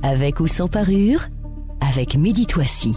Avec ou sans parure, avec Mehdi Touassi.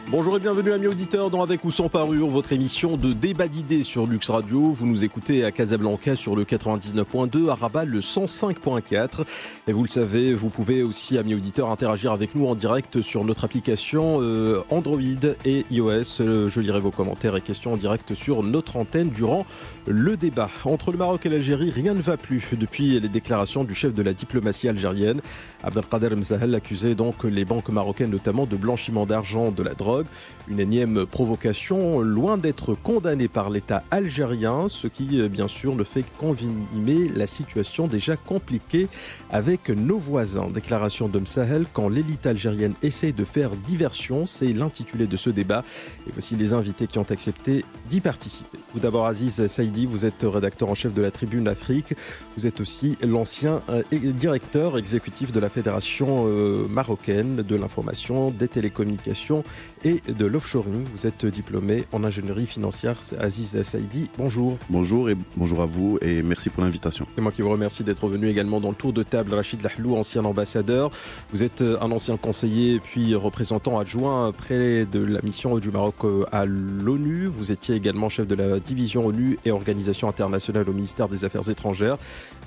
Bonjour et bienvenue amis auditeurs dans Avec ou sans parure, votre émission de débat d'idées sur Lux Radio. Vous nous écoutez à Casablanca sur le 99.2, à Rabat le 105.4. Et vous le savez, vous pouvez aussi, amis auditeurs, interagir avec nous en direct sur notre application Android et iOS. Je lirai vos commentaires et questions en direct sur notre antenne durant le débat. Entre le Maroc et l'Algérie, rien ne va plus depuis les déclarations du chef de la diplomatie algérienne. Abdelkader Mzahel accusait donc les banques marocaines notamment de blanchiment d'argent, de la drogue. Une énième provocation, loin d'être condamnée par l'État algérien, ce qui bien sûr ne fait qu'envenimer la situation déjà compliquée avec nos voisins. Déclaration de Mzahel quand l'élite algérienne essaie de faire diversion, c'est l'intitulé de ce débat. Et voici les invités qui ont accepté d'y participer. Tout d'abord Aziz Saïdi, vous êtes rédacteur en chef de la Tribune Afrique. Vous êtes aussi l'ancien directeur exécutif de la Fédération marocaine de l'information, des télécommunications et de l'offshoring. Vous êtes diplômé en ingénierie financière. Aziz Saïdi, bonjour. Bonjour et bonjour à vous et merci pour l'invitation. C'est moi qui vous remercie d'être venu également dans le tour de table. Rachid Lahlou, ancien ambassadeur. Vous êtes un ancien conseiller puis représentant adjoint près de la mission du Maroc à l'ONU. Vous étiez également chef de la division ONU et organisation internationale au ministère des Affaires étrangères.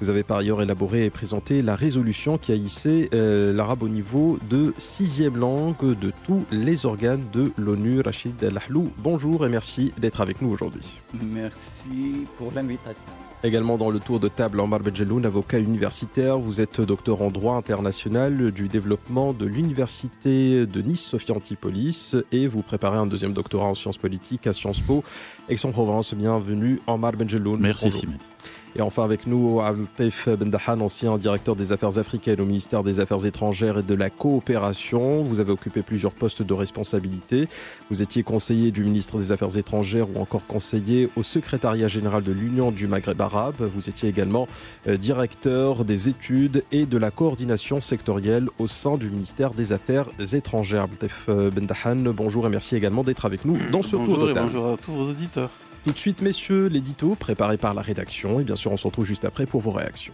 Vous avez par ailleurs élaboré et présenté la résolution qui a hissé l'arabe au niveau de 6e langue de tous les organes de l'ONU. Rachid Lahlou, bonjour et merci d'être avec nous aujourd'hui. Merci pour l'invitation. Également dans le tour de table, Omar Benjeloun, avocat universitaire. Vous êtes docteur en droit international du développement de l'université de Nice, Sophia Antipolis, et vous préparez un deuxième doctorat en sciences politiques à Sciences Po, Aix-en-Provence. Bienvenue, Omar Benjeloun. Merci, Simon. Et enfin avec nous, Abdelkader Bendahan, ancien directeur des affaires africaines au ministère des Affaires étrangères et de la coopération. Vous avez occupé plusieurs postes de responsabilité. Vous étiez conseiller du ministre des Affaires étrangères ou encore conseiller au secrétariat général de l'Union du Maghreb arabe. Vous étiez également directeur des études et de la coordination sectorielle au sein du ministère des Affaires étrangères. Abdelkader Bendahan, bonjour et merci également d'être avec nous dans ce tour de table. Bonjour à tous vos auditeurs. Tout de suite, messieurs, l'édito préparé par la rédaction. Et bien sûr, on se retrouve juste après pour vos réactions.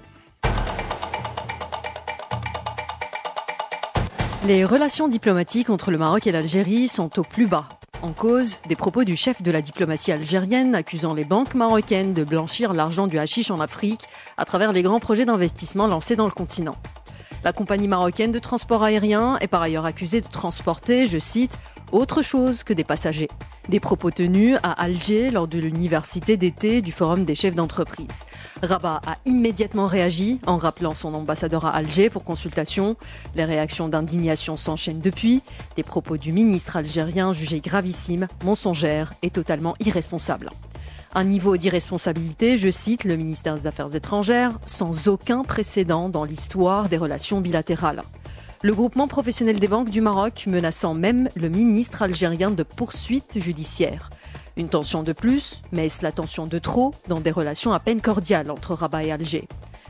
Les relations diplomatiques entre le Maroc et l'Algérie sont au plus bas. En cause, des propos du chef de la diplomatie algérienne accusant les banques marocaines de blanchir l'argent du hashish en Afrique à travers les grands projets d'investissement lancés dans le continent. La compagnie marocaine de transport aérien est par ailleurs accusée de transporter, je cite, autre chose que des passagers. Des propos tenus à Alger lors de l'université d'été du Forum des chefs d'entreprise. Rabat a immédiatement réagi en rappelant son ambassadeur à Alger pour consultation. Les réactions d'indignation s'enchaînent depuis. Les propos du ministre algérien jugés gravissimes, mensongères et totalement irresponsables. Un niveau d'irresponsabilité, je cite le ministère des Affaires étrangères, sans aucun précédent dans l'histoire des relations bilatérales. Le groupement professionnel des banques du Maroc menaçant même le ministre algérien de poursuites judiciaires. Une tension de plus, mais est-ce la tension de trop dans des relations à peine cordiales entre Rabat et Alger ?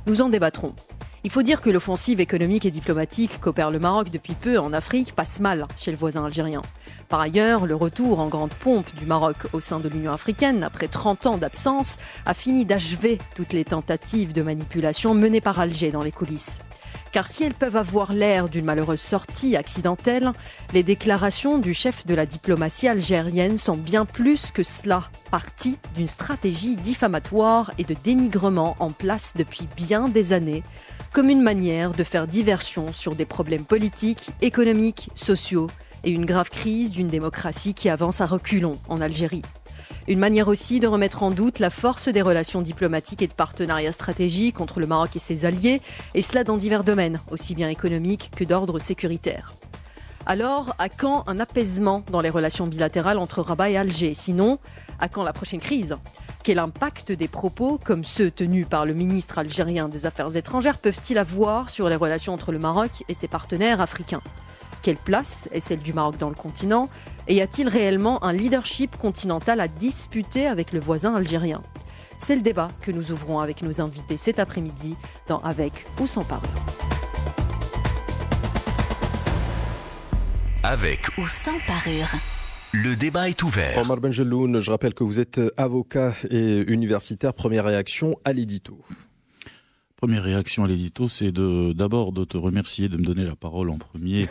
Nous en débattrons. Il faut dire que l'offensive économique et diplomatique qu'opère le Maroc depuis peu en Afrique passe mal chez le voisin algérien. Par ailleurs, le retour en grande pompe du Maroc au sein de l'Union africaine, après 30 ans d'absence, a fini d'achever toutes les tentatives de manipulation menées par Alger dans les coulisses. Car si elles peuvent avoir l'air d'une malheureuse sortie accidentelle, les déclarations du chef de la diplomatie algérienne sont bien plus que cela, partie d'une stratégie diffamatoire et de dénigrement en place depuis bien des années, comme une manière de faire diversion sur des problèmes politiques, économiques, sociaux et une grave crise d'une démocratie qui avance à reculons en Algérie. Une manière aussi de remettre en doute la force des relations diplomatiques et de partenariats stratégiques entre le Maroc et ses alliés, et cela dans divers domaines, aussi bien économiques que d'ordre sécuritaire. Alors, à quand un apaisement dans les relations bilatérales entre Rabat et Alger ? Sinon, à quand la prochaine crise ? Quel impact des propos, comme ceux tenus par le ministre algérien des Affaires étrangères, peuvent-ils avoir sur les relations entre le Maroc et ses partenaires africains ? Quelle place est celle du Maroc dans le continent ? Et y a-t-il réellement un leadership continental à disputer avec le voisin algérien ? C'est le débat que nous ouvrons avec nos invités cet après-midi dans Avec ou sans parure. Avec ou sans parure. Le débat est ouvert. Omar Benjeloun, je rappelle que vous êtes avocat et universitaire. Première réaction à l'édito. Première réaction à l'édito, c'est d'abord de te remercier de me donner la parole en premier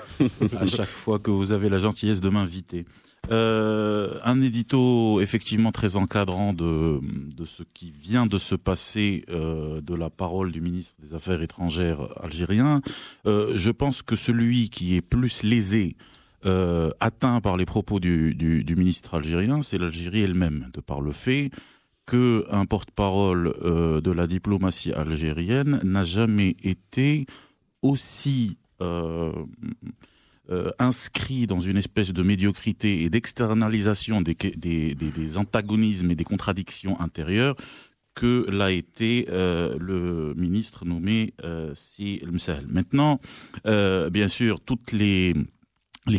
à chaque fois que vous avez la gentillesse de m'inviter. Un édito effectivement très encadrant de ce qui vient de se passer, de la parole du ministre des Affaires étrangères algérien. Je pense que celui qui est plus lésé, atteint par les propos du ministre algérien, c'est l'Algérie elle-même, de par le fait qu'un porte-parole de la diplomatie algérienne n'a jamais été aussi inscrit dans une espèce de médiocrité et d'externalisation des antagonismes et des contradictions intérieures que l'a été le ministre nommé Si El Msahel. Maintenant, bien sûr, toutes les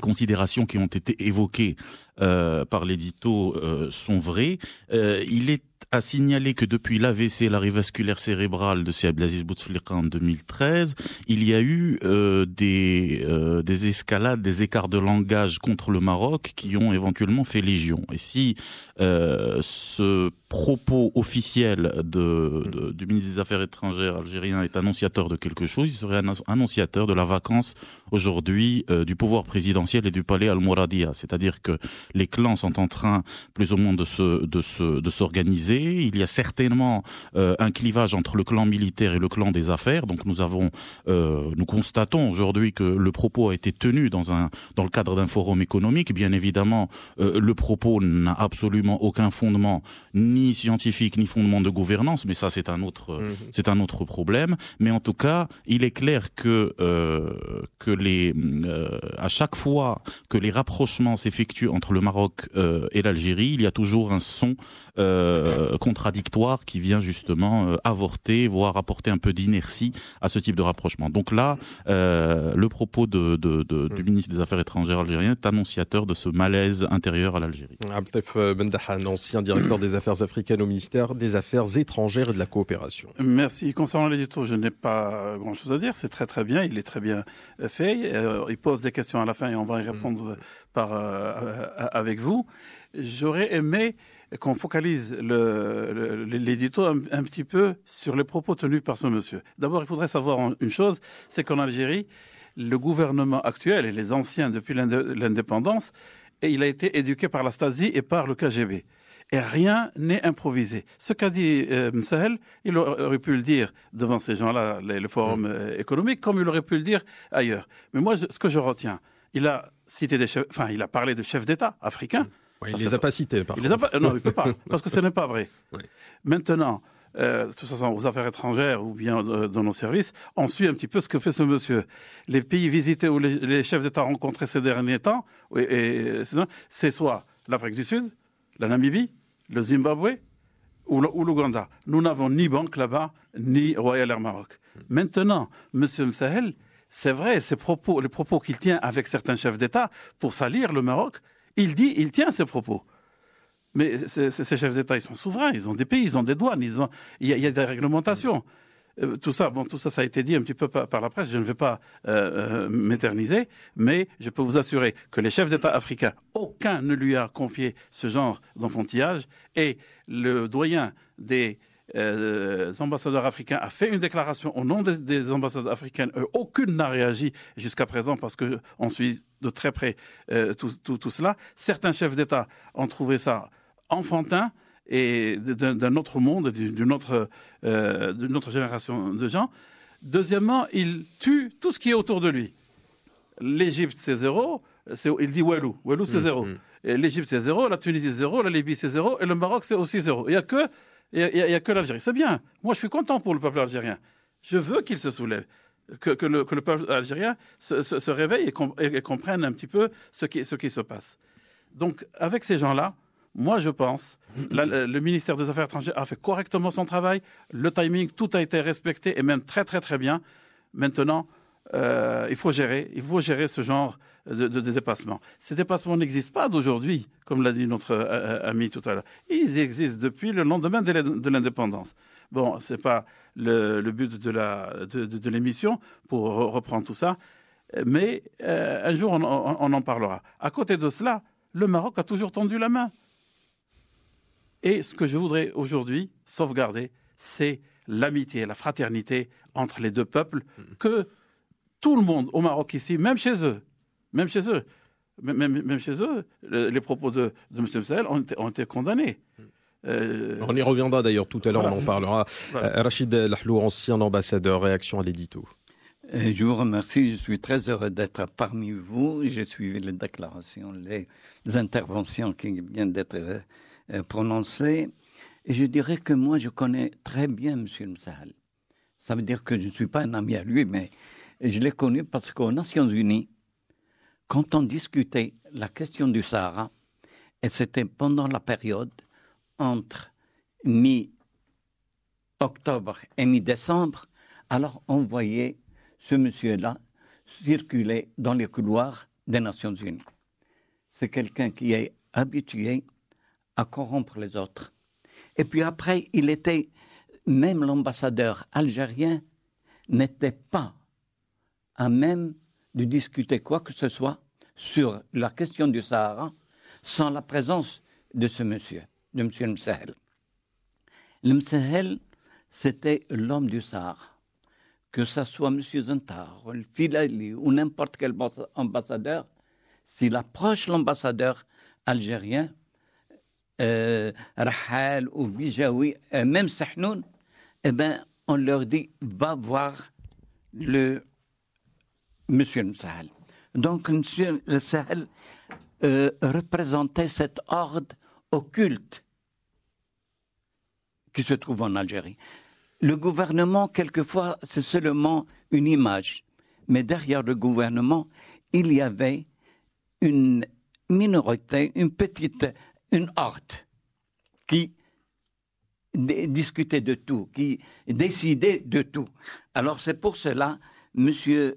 considérations qui ont été évoquées par l'édito sont vraies. Il est à signaler que depuis l'AVC, l'arrêt vasculaire cérébral de Si Abdelaziz Bouteflika en 2013, il y a eu des escalades, des écarts de langage contre le Maroc qui ont éventuellement fait légion. Et si ce propos officiel du ministre des Affaires étrangères algérien est annonciateur de quelque chose, il serait annonciateur de la vacance aujourd'hui du pouvoir présidentiel et du palais Al-Mouradia. C'est-à-dire que les clans sont en train plus ou moins de s'organiser. Il y a certainement un clivage entre le clan militaire et le clan des affaires. Donc nous constatons aujourd'hui que le propos a été tenu dans le cadre d'un forum économique. Bien évidemment, le propos n'a absolument aucun fondement, ni scientifique, ni fondement de gouvernance. Mais ça, c'est un autre problème. Mais en tout cas, il est clair que à chaque fois que les rapprochements s'effectuent entre le Maroc et l'Algérie, il y a toujours un son contradictoire qui vient justement avorter, voire apporter un peu d'inertie à ce type de rapprochement. Donc là, le propos du ministre des Affaires étrangères algérien est annonciateur de ce malaise intérieur à l'Algérie. Abdef Bendahan, ancien directeur des affaires africaines au ministère des Affaires étrangères et de la coopération. Merci. Concernant l'édito, je n'ai pas grand-chose à dire. C'est très très bien, il est très bien fait. Il pose des questions à la fin et on va y répondre avec vous. J'aurais aimé qu'on focalise l'édito un petit peu sur les propos tenus par ce monsieur. D'abord, il faudrait savoir une chose, c'est qu'en Algérie, le gouvernement actuel et les anciens depuis l'indépendance, il a été éduqué par la Stasi et par le KGB. Et rien n'est improvisé. Ce qu'a dit Msahel, il aurait pu le dire devant ces gens-là, le forum économique, comme il aurait pu le dire ailleurs. Mais moi, ce que je retiens, il a cité il a parlé de chefs d'État africains. Oui, il ne les a pas cités, par contre. Non, il ne peut pas, parce que ce n'est pas vrai. Oui. Maintenant, de toute façon, aux affaires étrangères ou bien dans nos services, on suit un petit peu ce que fait ce monsieur. Les pays visités où les chefs d'État rencontrés ces derniers temps, c'est soit l'Afrique du Sud, la Namibie, le Zimbabwe ou l'Ouganda. Nous n'avons ni banque là-bas, ni Royal Air Maroc. Maintenant, M. Msahel, c'est vrai, les propos qu'il tient avec certains chefs d'État pour salir le Maroc, il tient ces propos. Mais ces chefs d'État, ils sont souverains, ils ont des pays, ils ont des douanes, il y a des réglementations. Tout ça, ça a été dit un petit peu par la presse, je ne vais pas m'éterniser, mais je peux vous assurer que les chefs d'État africains, aucun ne lui a confié ce genre d'enfantillage, et le doyen des ambassadeurs africains a fait une déclaration au nom des ambassadeurs africaines. Aucune n'a réagi jusqu'à présent parce qu'on suit de très près tout cela. Certains chefs d'État ont trouvé ça enfantin et d'un autre monde, d'une autre génération de gens. Deuxièmement, il tue tout ce qui est autour de lui. L'Égypte, c'est zéro. Il dit Walou. Walou, c'est zéro. L'Égypte, c'est zéro. La Tunisie, c'est zéro. La Libye, c'est zéro. Et le Maroc, c'est aussi zéro. Il n'y a que l'Algérie. C'est bien. Moi, je suis content pour le peuple algérien. Je veux qu'il se soulève. Que le peuple algérien se réveille et comprenne un petit peu ce qui se passe. Donc, avec ces gens-là, moi, je pense, le ministère des Affaires étrangères a fait correctement son travail. Le timing, tout a été respecté et même très, très, très bien. Maintenant, il faut gérer ce genre de dépassement. Ces dépassements n'existent pas d'aujourd'hui, comme l'a dit notre ami tout à l'heure. Ils existent depuis le lendemain de l'indépendance. Bon, c'est pas le but de l'émission pour reprendre tout ça, mais un jour on en parlera. À côté de cela, le Maroc a toujours tendu la main. Et ce que je voudrais aujourd'hui sauvegarder, c'est l'amitié, la fraternité entre les deux peuples, que tout le monde au Maroc ici, même chez eux, les propos de M. Msahel ont été condamnés. On y reviendra d'ailleurs tout à l'heure, on en parlera. Rachid Lahlou, ancien ambassadeur, réaction à l'édito. Je vous remercie, je suis très heureux d'être parmi vous. J'ai suivi les déclarations, les interventions qui viennent d'être prononcées. Et je dirais que moi, je connais très bien M. Msahel. Ça veut dire que je ne suis pas un ami à lui, mais je l'ai connu parce qu'aux Nations Unies, quand on discutait la question du Sahara, et c'était pendant la période entre mi-octobre et mi-décembre, alors on voyait ce monsieur-là circuler dans les couloirs des Nations Unies. C'est quelqu'un qui est habitué à corrompre les autres. Et puis après, même l'ambassadeur algérien n'était pas à même de discuter quoi que ce soit sur la question du Sahara sans la présence de ce monsieur, de M. Msahel. Le Msahel, c'était l'homme du Sahara. Que ce soit M. Zentar, ou le Filali, ou n'importe quel ambassadeur, s'il approche l'ambassadeur algérien, Rahal ou Bijawi, même Sahnoun, eh ben, on leur dit, va voir M. Msahel. Donc, M. Msahel représentait cet ordre occulte qui se trouve en Algérie. Le gouvernement, quelquefois, c'est seulement une image. Mais derrière le gouvernement, il y avait une minorité, une horde qui discutait de tout, qui décidait de tout. Alors c'est pour cela, monsieur,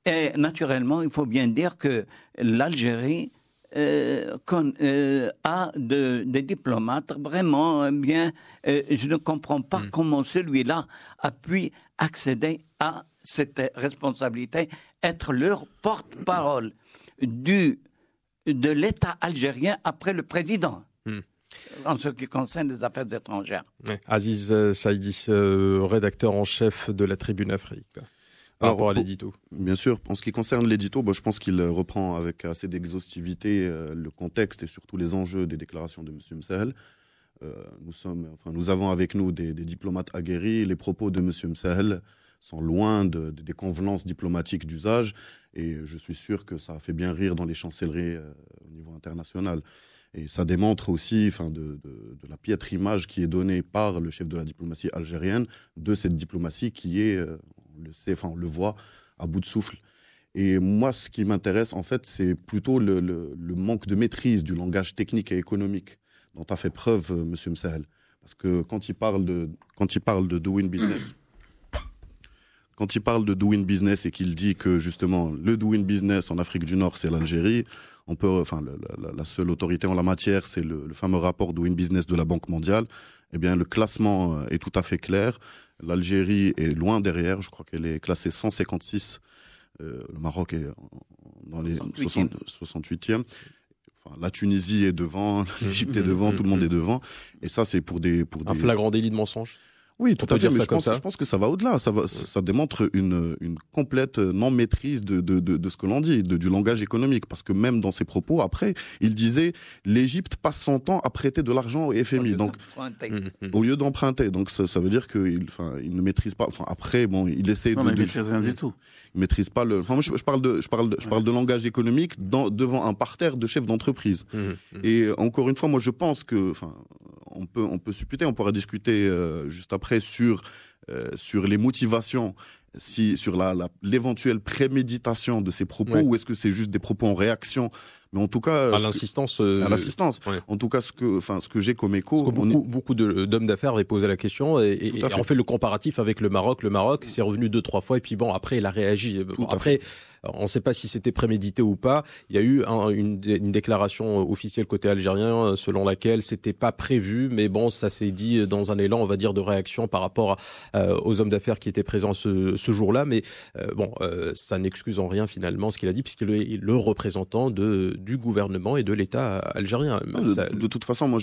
et naturellement, il faut bien dire que l'Algérie a des diplomates vraiment bien. Je ne comprends pas comment celui-là a pu accéder à cette responsabilité, être leur porte-parole de l'État algérien après le président. En ce qui concerne les affaires étrangères. Aziz Saïdi, rédacteur en chef de la Tribune Afrique. Par rapport à l'édito. Bien sûr, en ce qui concerne l'édito, je pense qu'il reprend avec assez d'exhaustivité le contexte et surtout les enjeux des déclarations de M. Msahel. Nous avons avec nous des diplomates aguerris. Les propos de M. Msahel sont loin des convenances diplomatiques d'usage et je suis sûr que ça a fait bien rire dans les chancelleries au niveau international. Et ça démontre aussi de la piètre image qui est donnée par le chef de la diplomatie algérienne de cette diplomatie qui est, on le voit, à bout de souffle. Et moi, ce qui m'intéresse, en fait, c'est plutôt le manque de maîtrise du langage technique et économique dont a fait preuve M. Msahel. Parce que quand il parle de doing business, et qu'il dit que justement le doing business en Afrique du Nord, c'est l'Algérie, la seule autorité en la matière, c'est le fameux rapport doing business de la Banque mondiale. Eh bien, le classement est tout à fait clair. L'Algérie est loin derrière. Je crois qu'elle est classée 156. Le Maroc est dans les 68e. La Tunisie est devant, l'Égypte est devant, tout le monde est devant. Et ça, c'est pour des... Un flagrant délit de mensonge. Oui, tout à fait, mais je pense que ça va au-delà. Ça démontre une complète non-maîtrise de ce que l'on dit, du langage économique. Parce que même dans ses propos, après, il disait l'Égypte passe son temps à prêter de l'argent au FMI. Au lieu d'emprunter. Donc ça veut dire qu'il ne maîtrise pas. Après, il essaie il ne maîtrise rien du tout. Il maîtrise pas le. Moi, je parle de langage économique devant un parterre de chefs d'entreprise. Et encore une fois, moi, je pense que. On peut supputer, on pourra discuter juste après sur les motivations, sur l'éventuelle préméditation de ces propos, ou est-ce que c'est juste des propos en réaction, mais en tout cas à l'assistance. Ouais. En tout cas, ce que j'ai comme écho, beaucoup d'hommes d'affaires avaient posé la question et on fait le comparatif avec le Maroc. Le Maroc, c'est revenu 2-3 fois et puis après il a réagi. Après, on ne sait pas si c'était prémédité ou pas. Il y a eu une déclaration officielle côté algérien selon laquelle c'était pas prévu, mais ça s'est dit dans un élan, on va dire, de réaction par rapport aux hommes d'affaires qui étaient présents ce jour-là. Mais ça n'excuse en rien finalement ce qu'il a dit, puisqu'il est le représentant du du gouvernement et de l'État algérien. De toute façon, moi,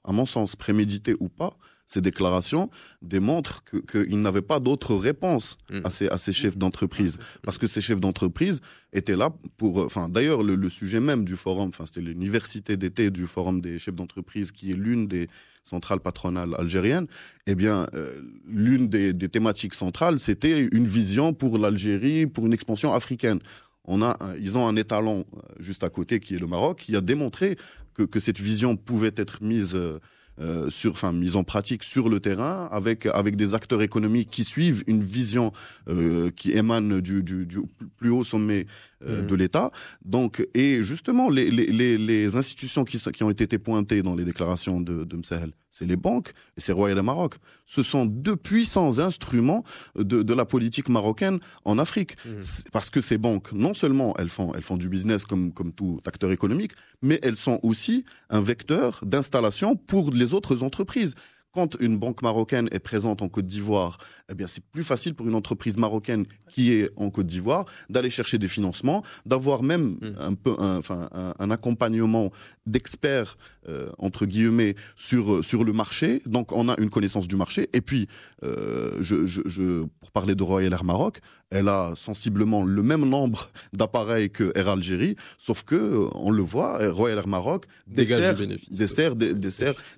à mon sens, prémédité ou pas, ces déclarations démontrent qu'ils n'avaient pas d'autre réponse à ces chefs d'entreprise. Parce que ces chefs d'entreprise étaient là pour... d'ailleurs, le sujet même du forum, c'était l'université d'été du forum des chefs d'entreprise, qui est l'une des centrales patronales algériennes. Eh bien, l'une des thématiques centrales, c'était une vision pour l'Algérie, pour une expansion africaine. Ils ont un étalon juste à côté, qui est le Maroc, qui a démontré que cette vision pouvait être mise en pratique sur le terrain avec des acteurs économiques qui suivent une vision qui émane du plus haut sommet de l'État. Donc, et justement, les institutions qui ont été pointées dans les déclarations de Msahel, c'est les banques et c'est Royal Maroc. Ce sont deux puissants instruments de la politique marocaine en Afrique. Parce que ces banques, non seulement elles font du business comme tout acteur économique, mais elles sont aussi un vecteur d'installation pour les autres entreprises. Quand une banque marocaine est présente en Côte d'Ivoire, eh bien, c'est plus facile pour une entreprise marocaine qui est en Côte d'Ivoire d'aller chercher des financements, d'avoir même un accompagnement d'experts, entre guillemets, sur le marché. Donc, on a une connaissance du marché. Et puis, pour parler de Royal Air Maroc, elle a sensiblement le même nombre d'appareils que Air Algérie, sauf que, on le voit, Royal Air Maroc dessert des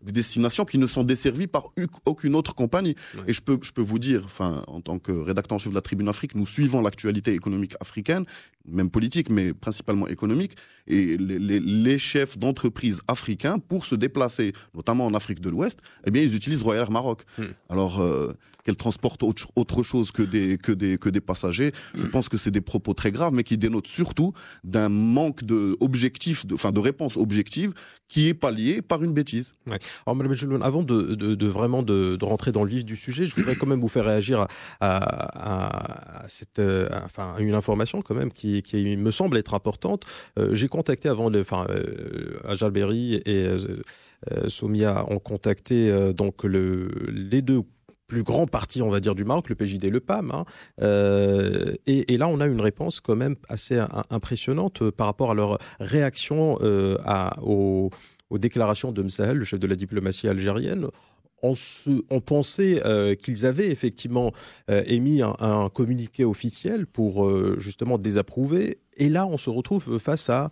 destinations qui ne sont desservies par aucune autre compagnie. Ouais. Et je peux vous dire, en tant que rédacteur en chef de la Tribune Afrique, nous suivons l'actualité économique africaine, même politique, mais principalement économique. Et les chefs d'entreprise africains, pour se déplacer, notamment en Afrique de l'Ouest, eh bien, ils utilisent Royal Air Maroc. Alors, qu'elle transporte autre chose que des passagers, je pense que c'est des propos très graves, mais qui dénotent surtout d'un manque de réponse objective qui est palliée par une bêtise. Ouais. Alors, Mme Geloun, avant de rentrer dans le vif du sujet, je voudrais quand même vous faire réagir à une information quand même qui me semble être importante. J'ai contacté avant Ajal Berry et Soumia ont contacté donc les deux plus grands partis, on va dire, du Maroc, le PJD et le PAM. Et là, on a une réponse quand même assez impressionnante par rapport à leur réaction aux déclarations de Msahel, le chef de la diplomatie algérienne. On pensait qu'ils avaient effectivement émis un communiqué officiel pour justement désapprouver. Et là, on se retrouve face à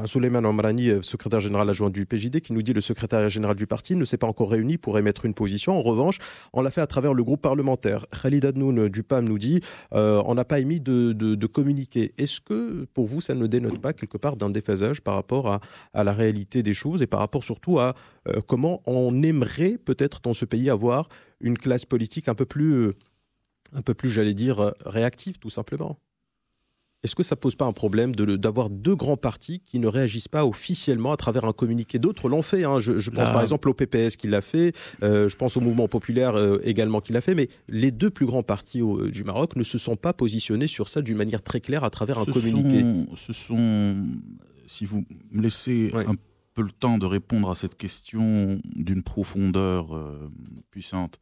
Souleymane Omrani, secrétaire général adjoint du PJD, qui nous dit que le secrétariat général du parti ne s'est pas encore réuni pour émettre une position. En revanche, on l'a fait à travers le groupe parlementaire. Khalid Adnoun du PAM nous dit on n'a pas émis de communiqué. Est-ce que, pour vous, ça ne dénote pas quelque part d'un déphasage par rapport à la réalité des choses et par rapport surtout à comment on aimerait peut-être dans ce pays avoir une classe politique un peu plus, j'allais dire, réactive, tout simplement? Est-ce que ça ne pose pas un problème d'avoir deux grands partis qui ne réagissent pas officiellement à travers un communiqué? D'autres l'ont fait. Je pense par exemple au PPS qui l'a fait, je pense au mouvement populaire également qui l'a fait, mais les deux plus grands partis du Maroc ne se sont pas positionnés sur ça d'une manière très claire à travers un communiqué. Si vous me laissez un peu le temps de répondre à cette question d'une profondeur puissante,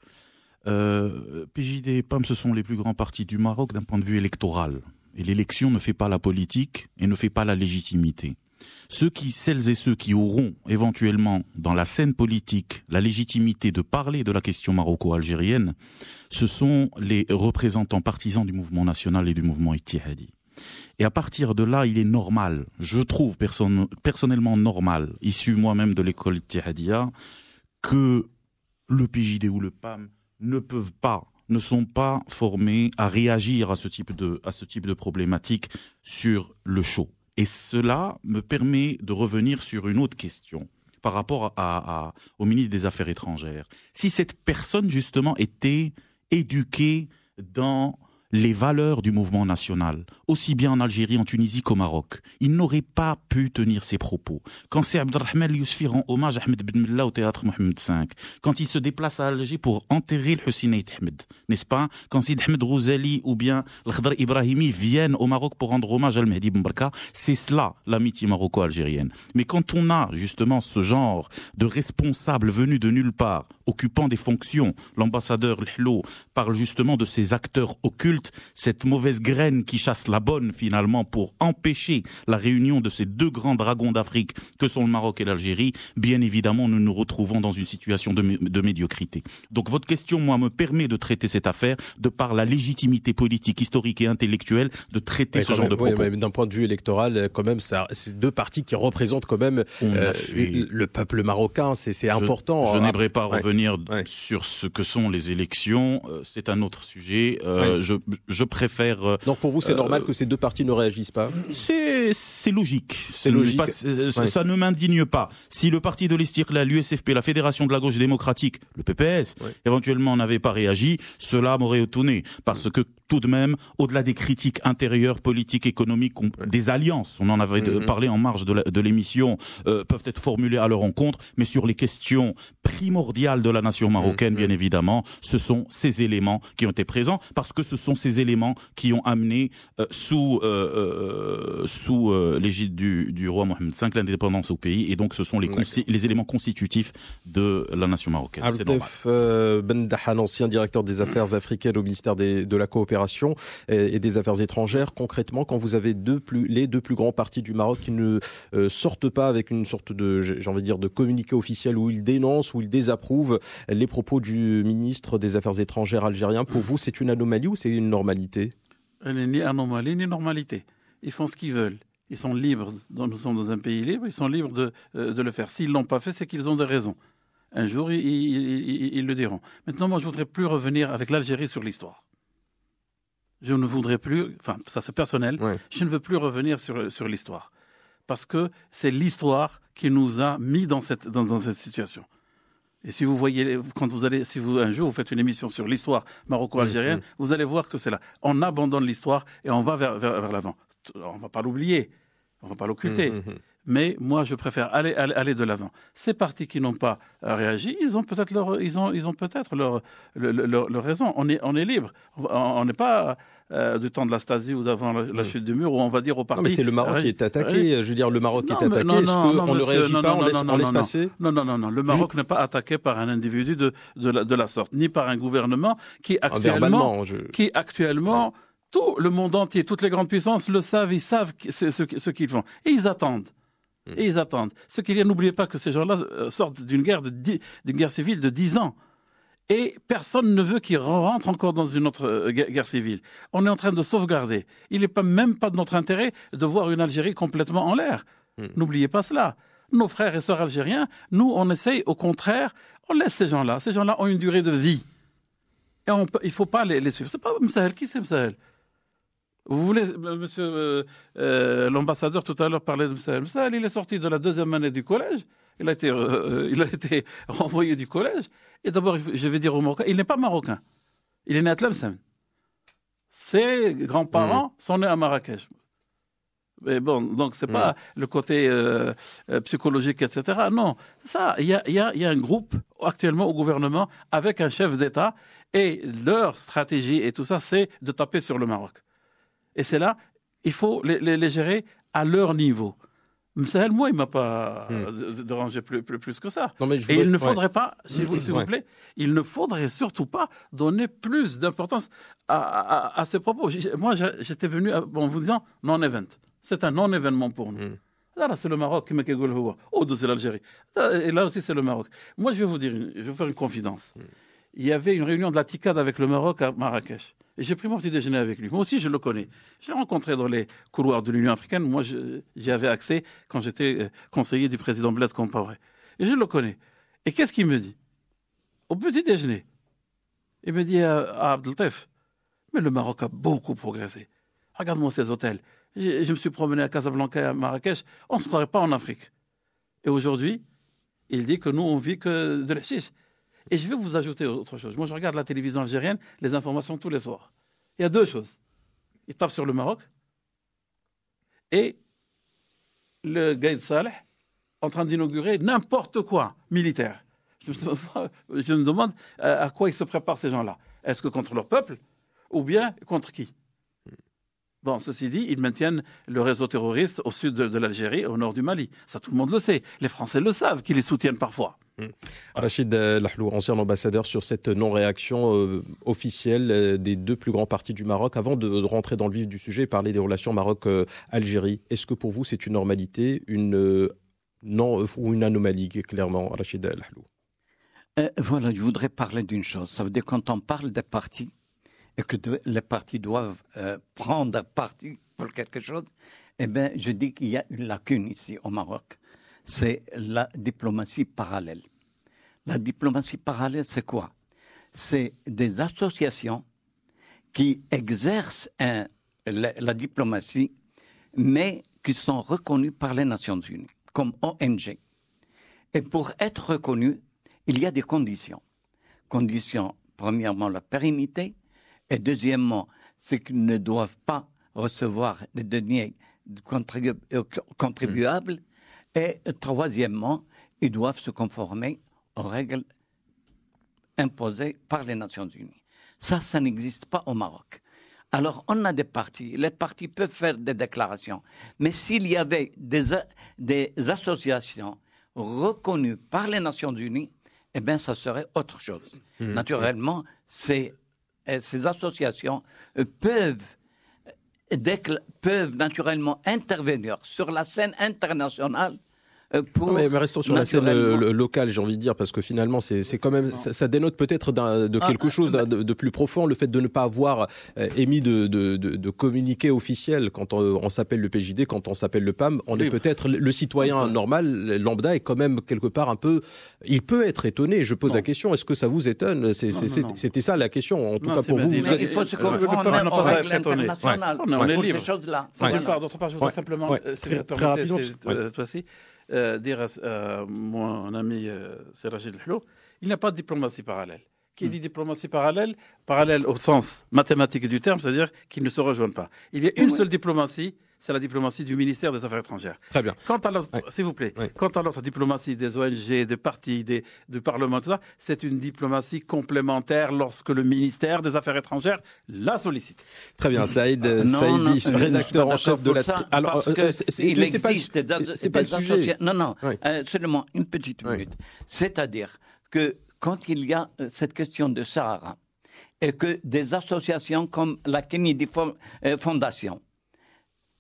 PJD et PAM, ce sont les plus grands partis du Maroc d'un point de vue électoral. Et l'élection ne fait pas la politique et ne fait pas la légitimité. Celles et ceux qui auront éventuellement dans la scène politique la légitimité de parler de la question maroco-algérienne, ce sont les représentants partisans du mouvement national et du mouvement ittihadi. Et à partir de là, il est normal, je trouve personnellement normal, issu moi-même de l'école ittihadiyya, que le PJD ou le PAM ne sont pas formés à réagir à ce type de problématique sur le chaud. Et cela me permet de revenir sur une autre question par rapport au ministre des Affaires étrangères. Si cette personne, justement, était éduquée dans les valeurs du mouvement national, aussi bien en Algérie, en Tunisie qu'au Maroc, il n'aurait pas pu tenir ses propos. Quand c'est Abdelrahman Yousfi rend hommage à Ahmed Ben Mella au théâtre Mohamed V, quand il se déplace à Alger pour enterrer le Hussein Ahmed, n'est-ce pas? Quand Sid Ahmed Rouzali ou bien l'Khdar Ibrahimi viennent au Maroc pour rendre hommage à Al-Mahdi Ben Barka, c'est cela l'amitié maroco-algérienne. Mais quand on a justement ce genre de responsables venus de nulle part, occupant des fonctions, l'ambassadeur Lhlo parle justement de ces acteurs occultes porte cette mauvaise graine qui chasse la bonne finalement pour empêcher la réunion de ces deux grands dragons d'Afrique que sont le Maroc et l'Algérie, bien évidemment nous nous retrouvons dans une situation de médiocrité. Donc votre question, moi, me permet de traiter cette affaire de par la légitimité politique, historique et intellectuelle de traiter ce genre de propos. Mais d'un point de vue électoral, quand même, c'est deux partis qui représentent quand même le peuple marocain, c'est important. Je n'aimerais pas revenir sur ce que sont les élections, c'est un autre sujet. Je préfère... Donc pour vous, c'est normal que ces deux partis ne réagissent pas? C'est logique. C'est logique. Ça ne m'indigne pas. Si le parti de l'Istiqlal, l'USFP, la Fédération de la gauche démocratique, le PPS, éventuellement n'avait pas réagi, cela m'aurait étonné. Parce que tout de même, au-delà des critiques intérieures, politiques, économiques, des alliances, on en avait parlé en marge de l'émission, peuvent être formulées à leur encontre, mais sur les questions primordiales de la nation marocaine, bien évidemment, ce sont ces éléments qui ont été présents, parce que ce sont ces éléments qui ont amené sous l'égide du roi Mohamed V l'indépendance au pays, et donc ce sont les éléments constitutifs de la nation marocaine. Altef Ben Dahan, ancien directeur des affaires africaines au ministère de la coopération et des affaires étrangères. Concrètement, quand vous avez les deux plus grands partis du Maroc qui ne sortent pas avec une sorte de, j'ai envie de dire, de communiqué officiel où ils dénoncent, où ils désapprouvent les propos du ministre des Affaires étrangères algérien, pour vous, c'est une anomalie ou c'est une normalité? Elle n'est ni anomalie ni normalité. Ils font ce qu'ils veulent. Ils sont libres. Nous sommes dans un pays libre. Ils sont libres de le faire. S'ils ne l'ont pas fait, c'est qu'ils ont des raisons. Un jour, ils le diront. Maintenant, moi, je ne voudrais plus revenir avec l'Algérie sur l'histoire. Je ne voudrais plus, enfin, ça c'est personnel, je ne veux plus revenir sur l'histoire. Parce que c'est l'histoire qui nous a mis dans cette situation. Et si vous voyez, si un jour vous faites une émission sur l'histoire maroco-algérienne, vous allez voir que c'est là. On abandonne l'histoire et on va vers l'avant. On ne va pas l'oublier, on ne va pas l'occulter. Mais moi, je préfère aller de l'avant. Ces partis qui n'ont pas réagi, ils ont peut-être leur raison. On est libre. On n'est pas du temps de la Stasi ou d'avant la chute du mur où on va dire aux partis... Non, mais c'est le Maroc qui est attaqué. Je veux dire, le Maroc est attaqué. Est-ce qu'on ne réagit pas, on laisse passer? Non. Le Maroc n'est pas attaqué par un individu de la sorte, ni par un gouvernement qui actuellement, tout le monde entier, toutes les grandes puissances le savent, ils savent ce qu'ils font. Et ils attendent. Ce qu'il y a, n'oubliez pas que ces gens-là sortent d'une guerre civile de 10 ans. Et personne ne veut qu'ils rentrent encore dans une autre guerre civile. On est en train de sauvegarder. Il n'est même pas de notre intérêt de voir une Algérie complètement en l'air. N'oubliez pas cela. Nos frères et sœurs algériens, nous, on essaye, au contraire, on laisse ces gens-là. Ces gens-là ont une durée de vie. Et il ne faut pas les suivre. C'est pas Msahel. Qui c'est Msahel? Vous voulez, monsieur l'ambassadeur tout à l'heure parlait de Msahel. Msahel, il est sorti de la 2e année du collège. Il a été renvoyé du collège. Et d'abord, je vais dire aux Marocains, il n'est pas marocain. Il est né à Tlemcen. Ses grands-parents sont nés à Marrakech. Mais bon, donc c'est pas le côté psychologique, etc. Non, ça, il y a un groupe actuellement au gouvernement avec un chef d'État et leur stratégie et tout ça, c'est de taper sur le Maroc. Et c'est là, il faut les gérer à leur niveau. Msahel, moi, il ne m'a pas dérangé plus que ça. Non, et il ne faudrait pas, s'il vous plaît, il ne faudrait surtout pas donner plus d'importance à ces propos. Moi, j'étais venu en vous disant non-event. C'est un non-événement pour nous. Là, c'est le Maroc qui m'a dit c'est l'Algérie. Et là aussi, c'est le Maroc. Moi, je vais vous faire une confidence. Il y avait une réunion de la TICAD avec le Maroc à Marrakech. Et j'ai pris mon petit déjeuner avec lui. Moi aussi, je le connais. Je l'ai rencontré dans les couloirs de l'Union africaine. Moi, j'y avais accès quand j'étais conseiller du président Blaise Compaoré. Et je le connais. Et qu'est-ce qu'il me dit? Au petit déjeuner, il me dit à Abdeltef, mais le Maroc a beaucoup progressé. Regarde-moi ces hôtels. Je me suis promené à Casablanca et à Marrakech. On ne se croirait pas en Afrique. Et aujourd'hui, il dit que nous, on vit que de la chiche. Et je vais vous ajouter autre chose. Moi, je regarde la télévision algérienne, les informations tous les soirs. Il y a 2 choses. Ils tapent sur le Maroc et le Gaïd Saleh en train d'inaugurer n'importe quoi militaire. Je me demande à quoi ils se préparent ces gens-là. Est-ce que contre leur peuple ou bien contre qui? Bon, ceci dit, ils maintiennent le réseau terroriste au sud de l'Algérie et au nord du Mali. Ça, tout le monde le sait. Les Français le savent, qu'ils les soutiennent parfois. Rachid Lahlou, ancien ambassadeur, sur cette non-réaction officielle des deux plus grands partis du Maroc. Avant de rentrer dans le vif du sujet et parler des relations Maroc-Algérie, est-ce que pour vous c'est une normalité, ou une anomalie, clairement, Rachid Lahlou? Voilà, je voudrais parler d'une chose. Ça veut dire quand on parle des partis et que les partis doivent prendre parti pour quelque chose, eh bien, je dis qu'il y a une lacune ici au Maroc. C'est la diplomatie parallèle. La diplomatie parallèle, c'est quoi? C'est des associations qui exercent la diplomatie, mais qui sont reconnues par les Nations Unies, comme ONG. Et pour être reconnues, il y a des conditions. Conditions, premièrement, la pérennité, et deuxièmement, c'est qu'ils ne doivent pas recevoir des deniers contribuables. Et troisièmement, ils doivent se conformer aux règles imposées par les Nations Unies. Ça n'existe pas au Maroc. Alors, on a des partis. Les partis peuvent faire des déclarations. Mais s'il y avait des associations reconnues par les Nations Unies, eh bien, ça serait autre chose. Naturellement, ces associations peuvent naturellement intervenir sur la scène internationale. Mais restons sur la scène locale, j'ai envie de dire, parce que finalement, c'est quand même, ça dénote peut-être de quelque chose de plus profond, le fait de ne pas avoir émis de communiqué officiel quand on s'appelle le PJD, quand on s'appelle le PAM. On est peut-être le citoyen normal, lambda, est quand même quelque part un peu. Il peut être étonné. Je pose la question, est-ce que ça vous étonne? C'était ça la question, en tout cas pour vous. Il faut se conformer aux règles internationales on est libre. Ces choses-là. D'autre part, je voudrais simplement, si vous permettez, toi-ci, dire à mon ami c'est Rachid Lahlou, il n'y a pas de diplomatie parallèle. Qui dit diplomatie parallèle au sens mathématique du terme, c'est-à-dire qu'ils ne se rejoignent pas. Il y a une seule diplomatie, c'est la diplomatie du ministère des Affaires étrangères. Très bien. Quant à l'autre, s'il vous plaît, quant à l'autre diplomatie des ONG, des partis, du Parlement, tout ça, c'est une diplomatie complémentaire lorsque le ministère des Affaires étrangères la sollicite. Très bien, Saïd Saïdi, rédacteur en chef de la. Alors, il existe des associations. Non, seulement une petite minute. C'est-à-dire que quand il y a cette question de Sahara et que des associations comme la Kennedy Foundation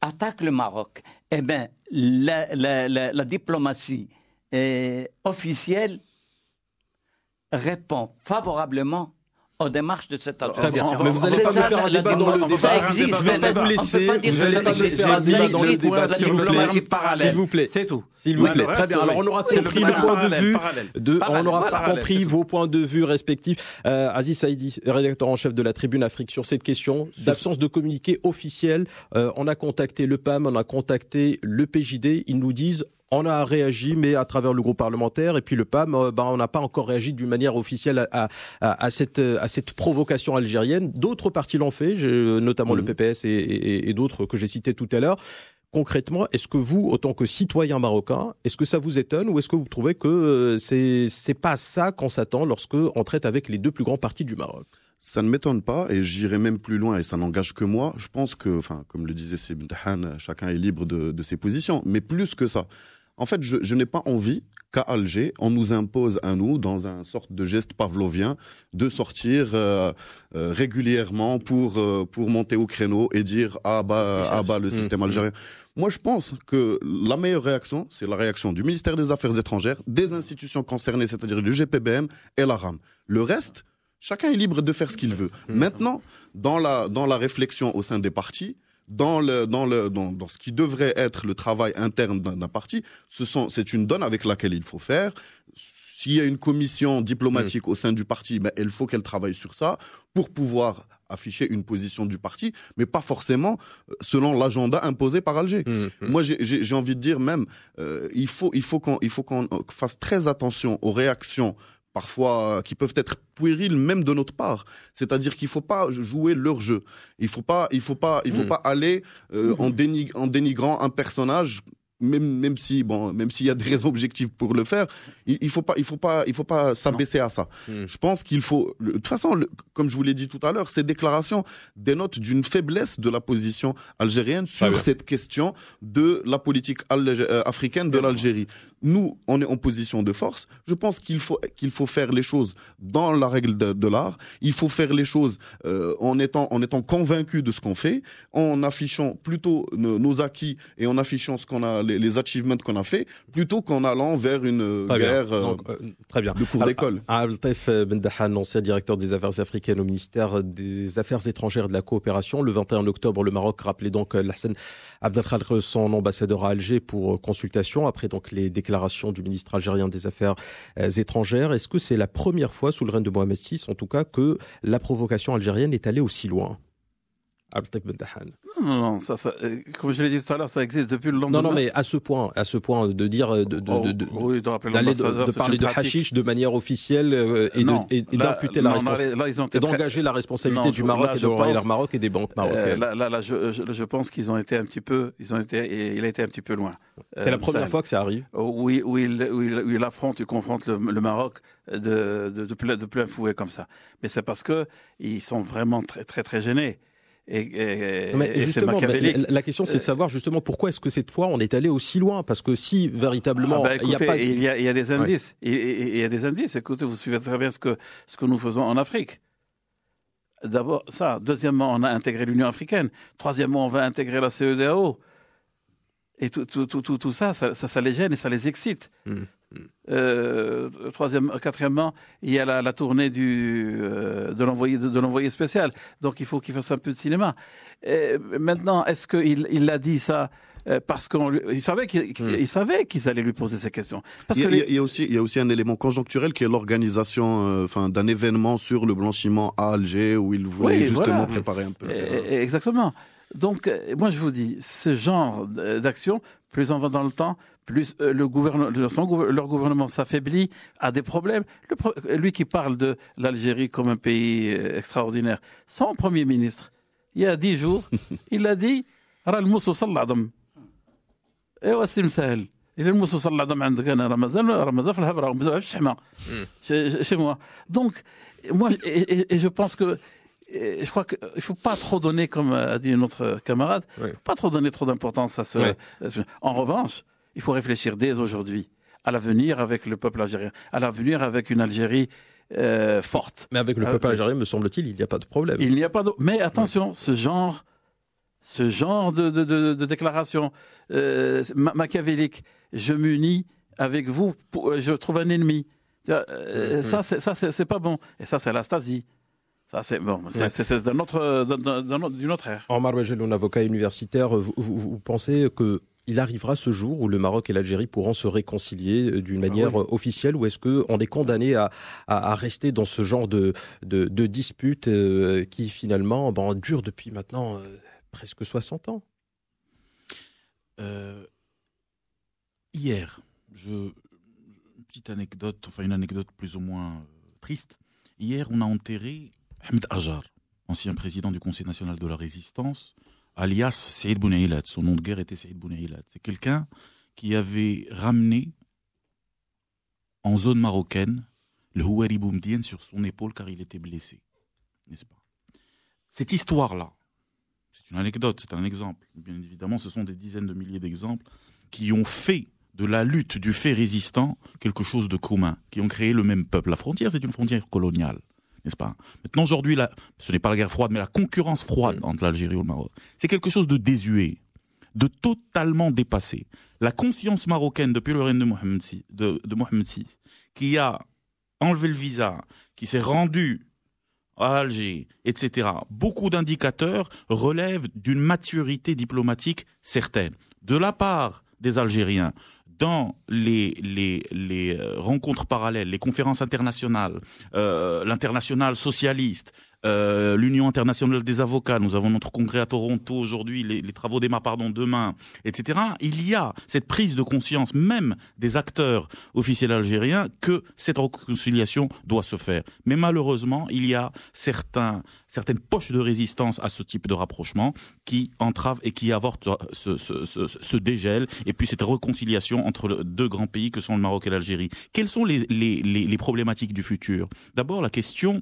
attaquent le Maroc, eh bien, la diplomatie officielle répond favorablement aux démarches de cette association. Mais vous n'allez pas me faire un débat dans le débat. Ça existe. Je ne vais pas vous laisser. Vous n'allez pas me faire un débat dans le débat, s'il vous plaît. S'il vous plaît. C'est tout. S'il vous plaît. Très bien. Alors, on aura compris le point de vue. On aura compris vos points de vue respectifs. Aziz Saïdi, rédacteur en chef de la Tribune Afrique, sur cette question d'absence de communiqué officiel. On a contacté le PAM, on a contacté le PJD. Ils nous disent on a réagi, mais à travers le groupe parlementaire. Et puis le PAM, on n'a pas encore réagi d'une manière officielle à cette provocation algérienne. D'autres partis l'ont fait, notamment le PPS et d'autres que j'ai cités tout à l'heure. Concrètement, est-ce que vous, autant que citoyen marocain, est-ce que ça vous étonne ou est-ce que vous trouvez que c'est pas ça qu'on s'attend lorsqu'on traite avec les deux plus grands partis du Maroc? Ça ne m'étonne pas et j'irai même plus loin et ça n'engage que moi. Je pense que, comme le disait Sib Tahan, chacun est libre de ses positions. Mais plus que ça, en fait, je n'ai pas envie qu'à Alger, on nous impose à nous, dans un sorte de geste pavlovien, de sortir régulièrement pour monter au créneau et dire ah bah le système algérien. Moi, je pense que la meilleure réaction, c'est la réaction du ministère des Affaires étrangères, des institutions concernées, c'est-à-dire du GPBM et la RAM. Le reste, chacun est libre de faire ce qu'il veut. Maintenant, dans la réflexion au sein des partis, dans ce qui devrait être le travail interne d'un parti, c'est une donne avec laquelle il faut faire. S'il y a une commission diplomatique au sein du parti, il faut qu'elle travaille sur ça pour pouvoir afficher une position du parti, mais pas forcément selon l'agenda imposé par Alger. Moi, j'ai envie de dire même, il faut qu'on fasse très attention aux réactions parfois qui peuvent être puériles même de notre part. C'est-à-dire qu'il ne faut pas jouer leur jeu. Il ne faut pas aller en dénigrant un personnage même s'il y a des raisons objectives pour le faire, il faut pas s'abaisser à ça. Je pense qu'il faut, de toute façon, comme je vous l'ai dit tout à l'heure, ces déclarations dénotent d'une faiblesse de la position algérienne sur cette question de la politique africaine de l'Algérie. Nous, on est en position de force. Je pense qu'il faut faire les choses dans la règle de l'art. Il faut faire les choses en étant convaincu de ce qu'on fait, en affichant plutôt nos acquis et en affichant ce qu'on a, les achievements qu'on a fait, plutôt qu'en allant vers une guerre très bien. de cours d'école. Abdeltaïf Bendahan, ancien directeur des affaires africaines au ministère des Affaires étrangères et de la coopération. Le 21 octobre, le Maroc rappelait donc Lassane Abdelkhadr, son ambassadeur à Alger, pour consultation, après donc les déclarations du ministre algérien des Affaires étrangères. Est-ce que c'est la première fois sous le règne de Mohamed VI, en tout cas, que la provocation algérienne est allée aussi loin? Non, comme je l'ai dit tout à l'heure, ça existe depuis le lendemain. Non, mais à ce point de dire, de parler de hashish de manière officielle et d'imputer la responsabilité, et d'engager la responsabilité du Maroc et de l'Oréal Maroc et des banques marocaines. Je pense qu'ils ont été un petit peu, il a été un petit peu loin. C'est la première fois que ça arrive. Où il affronte, il confronte le Maroc de plein fouet comme ça. Mais c'est parce que ils sont vraiment très très très gênés. Mais c'est machiavélique. La question, c'est de savoir justement pourquoi est-ce que cette fois on est allé aussi loin, parce que si véritablement il y a des indices, il y a des indices. Écoutez, vous suivez très bien ce que nous faisons en Afrique. D'abord ça, deuxièmement, on a intégré l'Union africaine. Troisièmement, on va intégrer la CEDEAO. Et tout ça les gêne et ça les excite. Quatrièmement, il y a la tournée de l'envoyé spécial. Donc il faut qu'il fasse un peu de cinéma. Maintenant, est-ce qu'il a dit ça parce qu'il savait qu'ils allaient lui poser ces questions? Parce il y a aussi un élément conjoncturel qui est l'organisation d'un événement sur le blanchiment à Alger où il voulait préparer un peu. Exactement. Donc, moi, je vous dis, ce genre d'action, plus on va dans le temps, plus leur gouvernement s'affaiblit, a des problèmes. Lui qui parle de l'Algérie comme un pays extraordinaire, son Premier ministre, il y a 10 jours, il a dit « Ra-l-moussou salladam ». Et c'est مسهل. Il est الموسو salladam عندك أنا رمضان في الهبرة ومزوع في الشحمة chez moi. Donc, moi, et je pense que je crois qu'il ne faut pas trop donner, comme a dit notre camarade, il ne faut pas trop donner trop d'importance à ce... En revanche, il faut réfléchir dès aujourd'hui à l'avenir avec le peuple algérien, à l'avenir avec une Algérie forte. Mais avec le peuple algérien, me semble-t-il, il n'y a pas de problème. Il n'y a pas de... Mais attention, ce genre de déclaration machiavélique, je m'unis avec vous, je trouve un ennemi. Ça, c'est pas bon. Et ça, c'est la Stasi. Ça, c'est bon, c'est d'une autre ère. Omar Ouejelloun, avocat universitaire, vous pensez qu'il arrivera ce jour où le Maroc et l'Algérie pourront se réconcilier d'une manière officielle, ou est-ce qu'on est condamné à rester dans ce genre de dispute qui finalement dure depuis maintenant presque 60 ans? Hier, une anecdote plus ou moins triste. Hier, on a enterré Ahmed Ajar, ancien président du Conseil national de la résistance, alias Saïd Bouneilat. Son nom de guerre était Saïd Bouneilat. C'est quelqu'un qui avait ramené en zone marocaine le Houari Boumdien sur son épaule car il était blessé. N'est-ce pas? Cette histoire-là, c'est une anecdote, c'est un exemple. Bien évidemment, ce sont des dizaines de milliers d'exemples qui ont fait de la lutte du fait résistant quelque chose de commun, qui ont créé le même peuple. La frontière, c'est une frontière coloniale. N'est-ce pas? Maintenant, aujourd'hui, ce n'est pas la guerre froide, mais la concurrence froide entre l'Algérie et le Maroc. C'est quelque chose de désuet, de totalement dépassé. La conscience marocaine, depuis le règne de Mohamed VI, qui a enlevé le visa, qui s'est rendu à Alger, etc., beaucoup d'indicateurs relèvent d'une maturité diplomatique certaine. De la part des Algériens, dans les rencontres parallèles, les conférences internationales, l'internationale socialiste, l'Union internationale des avocats, nous avons notre congrès à Toronto aujourd'hui, les travaux démarrent demain, etc. Il y a cette prise de conscience même des acteurs officiels algériens que cette réconciliation doit se faire. Mais malheureusement, il y a certaines poches de résistance à ce type de rapprochement qui entravent et qui avortent ce dégel et puis cette réconciliation entre deux grands pays que sont le Maroc et l'Algérie. Quelles sont les problématiques du futur ? D'abord, la question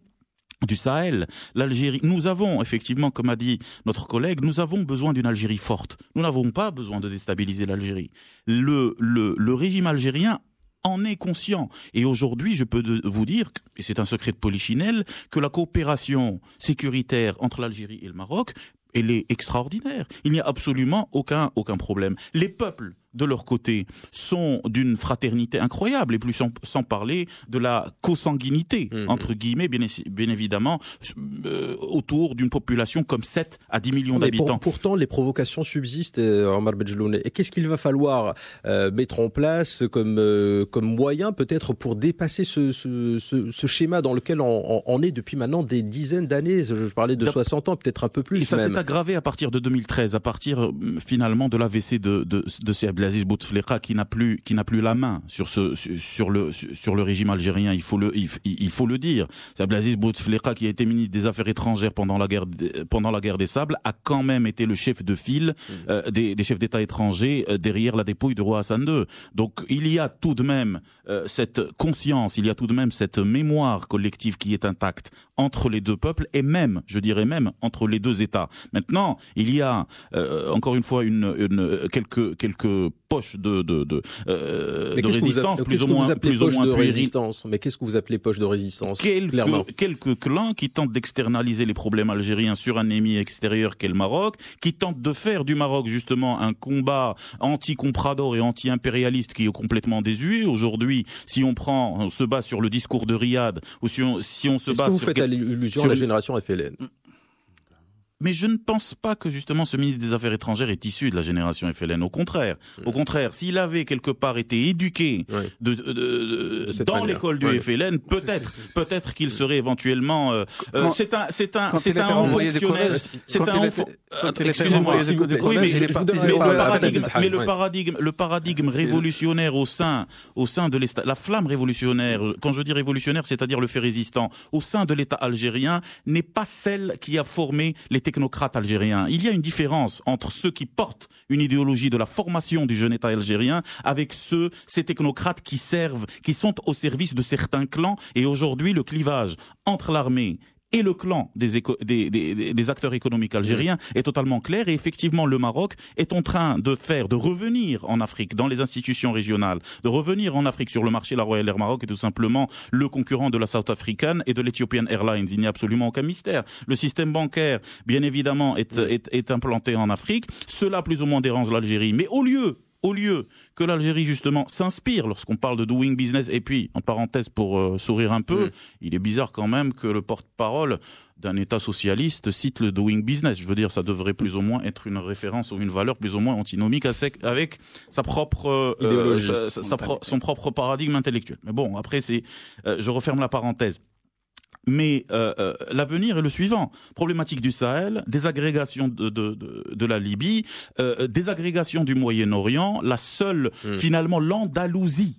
du Sahel, l'Algérie. Nous avons effectivement, comme a dit notre collègue, nous avons besoin d'une Algérie forte. Nous n'avons pas besoin de déstabiliser l'Algérie. Le régime algérien en est conscient. Et aujourd'hui, je peux vous dire, et c'est un secret de polichinelle, que la coopération sécuritaire entre l'Algérie et le Maroc, elle est extraordinaire. Il n'y a absolument aucun problème. Les peuples, de leur côté, sont d'une fraternité incroyable, et plus sans parler de la consanguinité, entre guillemets, bien évidemment, autour d'une population comme 7 à 10 millions d'habitants. Pourtant, les provocations subsistent, Omar Bedjeloun. Et qu'est-ce qu'il va falloir mettre en place comme moyen, peut-être, pour dépasser ce schéma dans lequel on est depuis maintenant des dizaines d'années ? Je parlais de 60 ans, peut-être un peu plus. Et ça même. s'est aggravé à partir de 2013, à partir finalement de l'AVC de Abdelaziz Bouteflika qui n'a plus la main sur le régime algérien, il faut le dire. Abdelaziz Bouteflika, qui a été ministre des Affaires étrangères pendant la guerre des Sables, a quand même été le chef de file des chefs d'État étrangers derrière la dépouille du roi Hassan II. Donc il y a tout de même cette conscience, il y a tout de même cette mémoire collective qui est intacte entre les deux peuples et même, je dirais même, entre les deux États. Maintenant, il y a encore une fois quelques poches de résistance, plus ou moins résistance. Mais qu'est-ce que vous appelez poche de résistance ? Quelques clans qui tentent d'externaliser les problèmes algériens sur un ennemi extérieur qu'est le Maroc, qui tentent de faire du Maroc justement un combat anti-comprador et anti-impérialiste qui est complètement désuet. Aujourd'hui, si on se base sur le discours de Riyad, ou si on se base sur... Est-ce que vous faites allusion à la génération FLN ? Mais je ne pense pas que justement ce ministre des Affaires étrangères est issu de la génération FLN. Au contraire, s'il avait quelque part été éduqué dans l'école du FLN, peut-être qu'il serait éventuellement. C'est un haut fonctionnaire. Excusez-moi. Oui, mais le paradigme révolutionnaire au sein de l'État, la flamme révolutionnaire. Quand je dis révolutionnaire, c'est-à-dire le fait résistant au sein de l'État algérien, n'est pas celle qui a formé les technocrates algériens. Il y a une différence entre ceux qui portent une idéologie de la formation du jeune État algérien avec ces technocrates qui sont au service de certains clans. Et aujourd'hui, le clivage entre l'armée et le clan des acteurs économiques algériens est totalement clair. Et effectivement, le Maroc est en train de revenir en Afrique, dans les institutions régionales, de revenir en Afrique sur le marché. La Royal Air Maroc est tout simplement le concurrent de la South African et de l'Ethiopian Airlines. Il n'y a absolument aucun mystère. Le système bancaire, bien évidemment, est implanté en Afrique. Cela, plus ou moins, dérange l'Algérie. Mais au lieu que l'Algérie, justement, s'inspire lorsqu'on parle de doing business, et puis, en parenthèse, pour sourire un peu, il est bizarre quand même que le porte-parole d'un État socialiste cite le doing business. Je veux dire, ça devrait plus ou moins être une référence ou une valeur plus ou moins antinomique avec sa propre, son propre paradigme intellectuel. Mais bon, après, je referme la parenthèse. Mais l'avenir est le suivant. Problématique du Sahel, désagrégation de la Libye, désagrégation du Moyen-Orient, la seule, finalement, l'Andalousie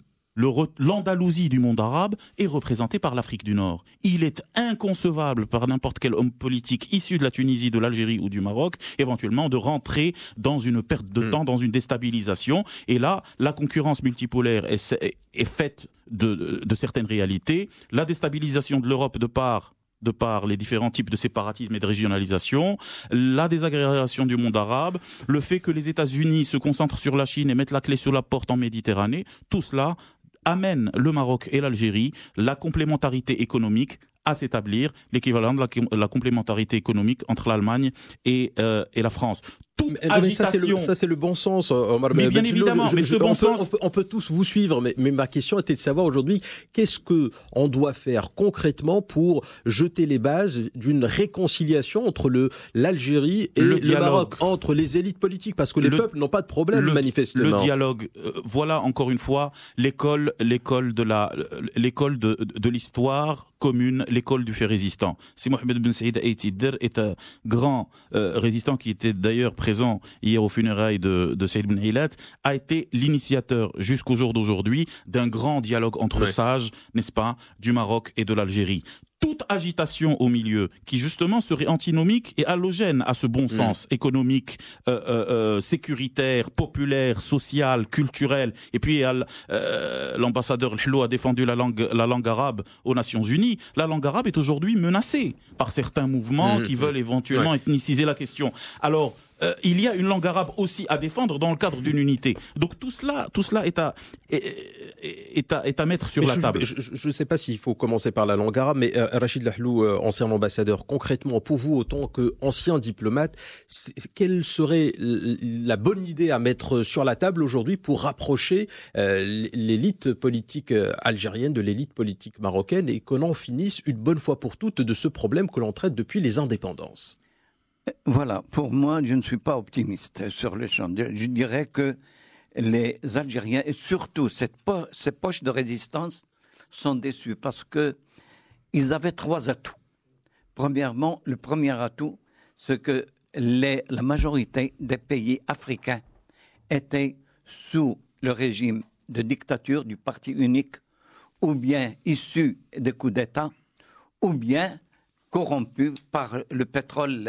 du monde arabe est représentée par l'Afrique du Nord. Il est inconcevable par n'importe quel homme politique issu de la Tunisie, de l'Algérie ou du Maroc, éventuellement, de rentrer dans une perte de temps, dans une déstabilisation. Et là, la concurrence multipolaire est faite de certaines réalités. La déstabilisation de l'Europe de par les différents types de séparatisme et de régionalisation, la désagrégation du monde arabe, le fait que les États-Unis se concentrent sur la Chine et mettent la clé sur la porte en Méditerranée, tout cela amène le Maroc et l'Algérie, la complémentarité économique, à s'établir, l'équivalent de la complémentarité économique entre l'Allemagne et la France. toute mais agitation. ça, c'est le bon sens, Omar. Mais bien évidemment, mais ce bon sens... on peut tous vous suivre, mais ma question était de savoir aujourd'hui, qu'est-ce qu'on doit faire concrètement pour jeter les bases d'une réconciliation entre l'Algérie et le Maroc, entre les élites politiques, parce que les peuples n'ont pas de problème, manifestement. Le dialogue, voilà encore une fois l'école de l'histoire commune, l'école du fait résistant. Si Mohamed Ben Saïd Aïtidder est un grand résistant qui était d'ailleurs présent hier aux funérailles de Saïd Ben Ailat, a été l'initiateur jusqu'au jour d'aujourd'hui d'un grand dialogue entre sages, n'est-ce pas, du Maroc et de l'Algérie. Toute agitation au milieu qui justement serait antinomique et allogène à ce bon sens économique, sécuritaire, populaire, social, culturel. Et puis l'ambassadeur Lhlo a défendu la langue arabe aux Nations Unies. La langue arabe est aujourd'hui menacée par certains mouvements qui veulent éventuellement ethniciser la question. Alors, il y a une langue arabe aussi à défendre dans le cadre d'une unité. Donc tout cela est à mettre sur la table. Je ne sais pas s'il faut commencer par la langue arabe, mais Rachid Lahlou, ancien ambassadeur, concrètement, pour vous, autant qu'ancien diplomate, quelle serait la bonne idée à mettre sur la table aujourd'hui pour rapprocher l'élite politique algérienne de l'élite politique marocaine et qu'on en finisse une bonne fois pour toutes de ce problème que l'on traite depuis les indépendances? Voilà, pour moi, je ne suis pas optimiste sur le champ. Je dirais que les Algériens, et surtout ces poches de résistance, sont déçus parce qu'ils avaient 3 atouts. Premièrement, le premier atout, c'est que la majorité des pays africains étaient sous le régime de dictature du parti unique, ou bien issus des coups d'État, ou bien corrompus par le pétrole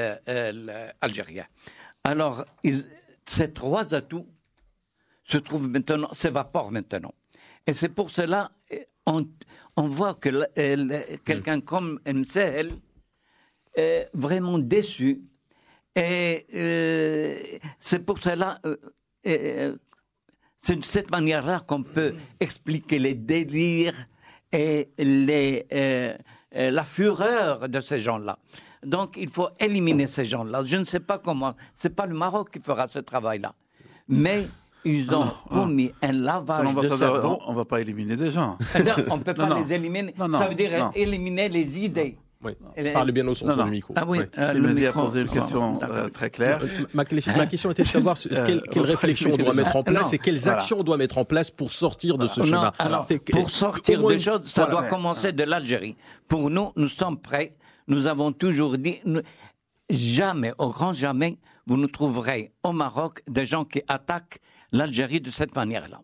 algérien. Alors, ces 3 atouts s'évaporent maintenant. Et c'est pour cela on voit que quelqu'un comme Msehel est vraiment déçu. Et c'est pour cela, c'est de cette manière-là qu'on peut expliquer les délires et la fureur de ces gens-là. Donc, il faut éliminer ces gens-là. Je ne sais pas comment. C'est pas le Maroc qui fera ce travail-là. Mais ils ont commis un lavage de cerveau. On ne va pas éliminer des gens. Non, on ne peut pas les éliminer. Ça veut dire éliminer les idées. Oui. Parlez bien au son du micro. Ah oui, Mehdi a posé une question très claire. Ma question était de savoir quelle réflexion on doit mettre en place et quelles actions on doit mettre en place pour sortir de ce schéma. Alors, pour sortir des choses, ça doit commencer de l'Algérie. Pour nous, nous sommes prêts. Nous avons toujours dit, jamais, au grand jamais, vous nous trouverez au Maroc des gens qui attaquent l'Algérie de cette manière-là.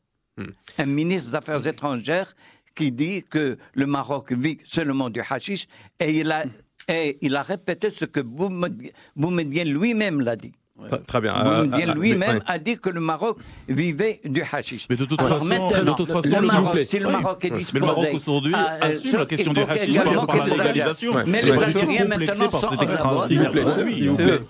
Un ministre des Affaires étrangères qui dit que le Maroc vit seulement du hashish, et il a répété ce que Boumediene lui-même l'a dit. Très bien. Boumediene lui-même a dit que le Maroc vivait du hashish. Mais de toute façon, si le Maroc est disposé... Mais le Maroc aujourd'hui assume la question du hashish par la légalisation. Mais les Algériens maintenant par sont... cette extraordinaire.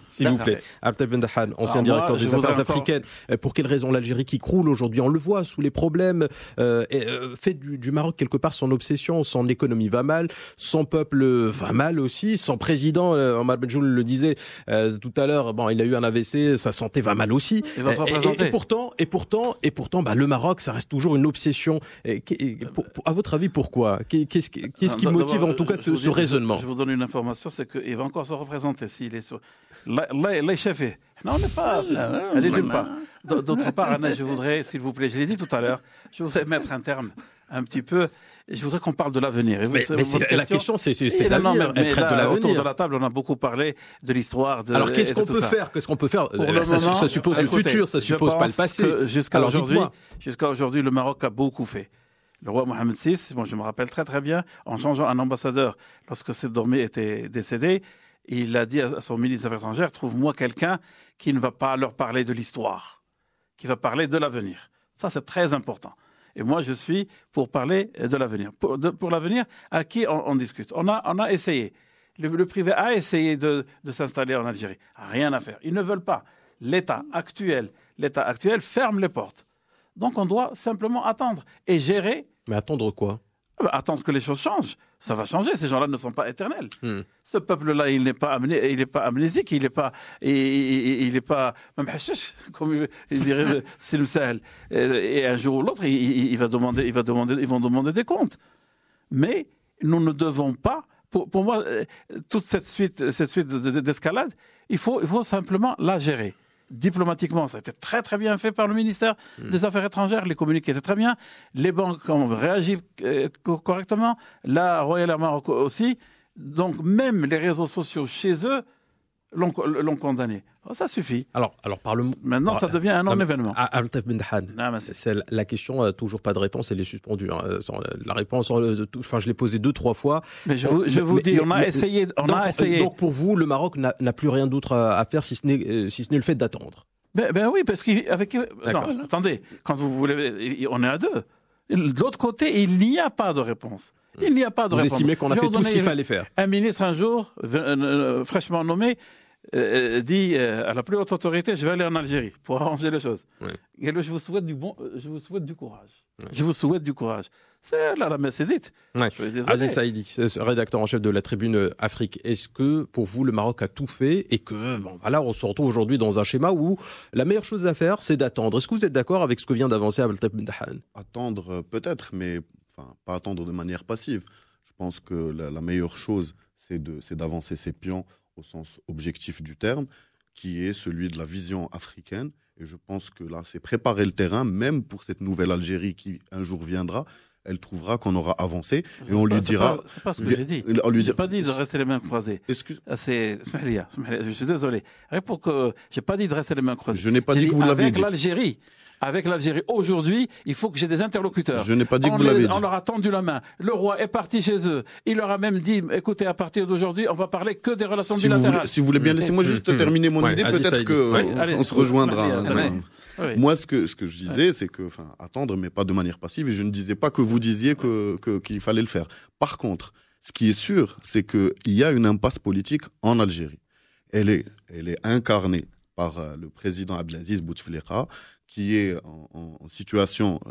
S'il vous plaît. Abdel Ben Dahan, ancien directeur des affaires africaines. Pour quelle raison l'Algérie qui croule aujourd'hui? On le voit sous les problèmes. Fait du Maroc quelque part son obsession. Son économie va mal. Son peuple va mal aussi. Son président, Omar Benjoul le disait tout à l'heure, bon, il a eu un AVC, sa santé va mal aussi. Il va se représenter. Et pourtant, le Maroc, ça reste toujours une obsession. À votre avis, pourquoi? Qu'est-ce qui motive en tout cas ce raisonnement? Je vous donne une information, c'est qu'il va encore se représenter s'il est sur... Là, il est chefé. Non, on n'est pas... Allez, d'une part. D'autre part, Anna, je voudrais, s'il vous plaît, je l'ai dit tout à l'heure, je voudrais mettre un terme un petit peu... Je voudrais qu'on parle de l'avenir. Mais la question, c'est l'avenir. Elle traite de l'avenir. Autour de la table, on a beaucoup parlé de l'histoire. Alors, qu'est-ce qu'on peut faire? Ça suppose le futur, ça suppose pas le passé. Jusqu'à aujourd'hui, le Maroc a beaucoup fait. Le roi Mohamed VI, moi je me rappelle très très bien, en changeant un ambassadeur, lorsque Seydi Dormi était décédé, il a dit à son ministre des Affaires étrangères, trouve-moi quelqu'un qui ne va pas leur parler de l'histoire, qui va parler de l'avenir. Ça, c'est très important. Et moi, je suis pour parler de l'avenir. Pour l'avenir, à qui on discute? On a essayé. Le privé a essayé de s'installer en Algérie. Rien à faire. Ils ne veulent pas. L'État actuel ferme les portes. Donc, on doit simplement attendre et gérer. Mais attendre quoi? Attendre que les choses changent. Ça va changer. Ces gens-là ne sont pas éternels. Ce peuple-là, il n'est pas amnésique, il n'est pas même hashish, comme il dirait Salim Sahel. Et un jour ou l'autre, ils vont demander des comptes. Mais nous ne devons pas, pour moi, toute cette suite d'escalade, il faut simplement la gérer. Diplomatiquement, ça a été très très bien fait par le ministère des Affaires étrangères, les communiqués étaient très bien, les banques ont réagi correctement, la Royal Air Maroc aussi, donc même les réseaux sociaux chez eux l'ont condamné. Oh, ça suffit. Alors maintenant, ça devient un non-événement. C'est la question, toujours pas de réponse, elle est suspendue. La réponse, je l'ai posée 2-3 fois. Mais je vous dis, on a essayé. Donc pour vous, le Maroc n'a plus rien d'autre à faire si ce n'est le fait d'attendre. Ben oui, parce qu'avec... Non, attendez, quand vous voulez, on est à deux. De l'autre côté, il n'y a pas de réponse. Il n'y a pas de réponse. Vous estimez qu'on a fait tout ce qu'il fallait faire. Un ministre, un jour, fraîchement nommé, dit à la plus haute autorité, je vais aller en Algérie pour arranger les choses. Ouais. Et là, je vous souhaite du courage. Ouais. Je vous souhaite du courage. C'est là la messe est dite. Ouais. Aziz Saïdi, rédacteur en chef de la Tribune Afrique. Est-ce que pour vous le Maroc a tout fait et que on se retrouve aujourd'hui dans un schéma où la meilleure chose à faire c'est d'attendre? Est-ce que vous êtes d'accord avec ce que vient d'avancer Abdelteb Bendahan? Attendre peut-être, mais pas attendre de manière passive. Je pense que la meilleure chose c'est d'avancer ses pions au sens objectif du terme, qui est celui de la vision africaine. Et je pense que là, c'est préparer le terrain, même pour cette nouvelle Algérie qui un jour viendra. Elle trouvera qu'on aura avancé et on lui dira. C'est pas ce que j'ai dit. J'ai pas dit de rester les mains croisées. Je suis désolé. J'ai pas dit de rester les mains croisées. Je n'ai pas dit que vous l'avez dit. Avec l'Algérie, aujourd'hui, il faut que j'ai des interlocuteurs. Je n'ai pas dit que vous l'avez dit. On leur a tendu la main. Le roi est parti chez eux. Il leur a même dit, écoutez, à partir d'aujourd'hui, on va parler que des relations bilatérales. Si vous voulez bien, laissez-moi juste terminer mon idée. Peut-être qu'on se rejoindra. Oui. Moi, ce que je disais, c'est que, attendre, mais pas de manière passive. Et je ne disais pas que vous disiez qu'il fallait le faire. Par contre, ce qui est sûr, c'est qu'il y a une impasse politique en Algérie. Elle est incarnée par le président Abdelaziz Bouteflika, qui est en situation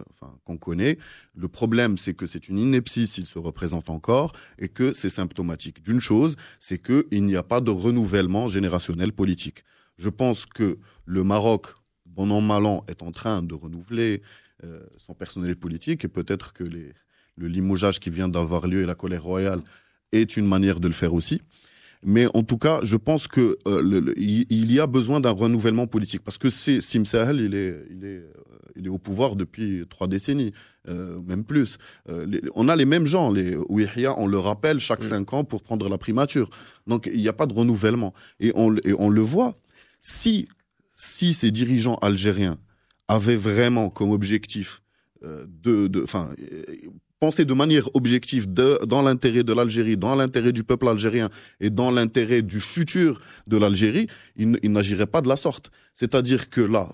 qu'on connaît. Le problème, c'est que c'est une ineptie s'il se représente encore et que c'est symptomatique d'une chose, c'est qu'il n'y a pas de renouvellement générationnel politique. Je pense que le Maroc, bon an, mal an, est en train de renouveler son personnel politique et peut-être que le limogeage qui vient d'avoir lieu et la colère royale est une manière de le faire aussi. Mais en tout cas, je pense que il y a besoin d'un renouvellement politique parce que Sim Sahel, il est au pouvoir depuis 3 décennies, même plus. On a les mêmes gens, les Ouihia, on le rappelle chaque 5 ans pour prendre la primature. Donc il n'y a pas de renouvellement et on le voit. Si ces dirigeants algériens avaient vraiment comme objectif penser de manière objective dans l'intérêt de l'Algérie, dans l'intérêt du peuple algérien et dans l'intérêt du futur de l'Algérie, ils n'agiraient pas de la sorte. C'est-à-dire que là,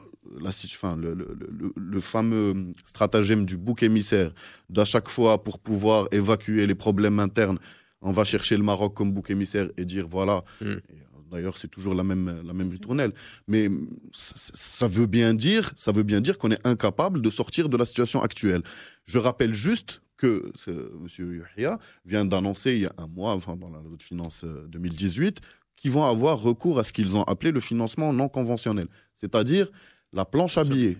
le fameux stratagème du bouc émissaire, d'à chaque fois pour pouvoir évacuer les problèmes internes, on va chercher le Maroc comme bouc émissaire et dire voilà. D'ailleurs, c'est toujours la même ritournelle. Mais ça veut bien dire qu'on est incapable de sortir de la situation actuelle. Je rappelle juste que M. Youhia vient d'annoncer il y a un mois, dans la loi de finances 2018, qu'ils vont avoir recours à ce qu'ils ont appelé le financement non conventionnel, c'est-à-dire la planche à billets.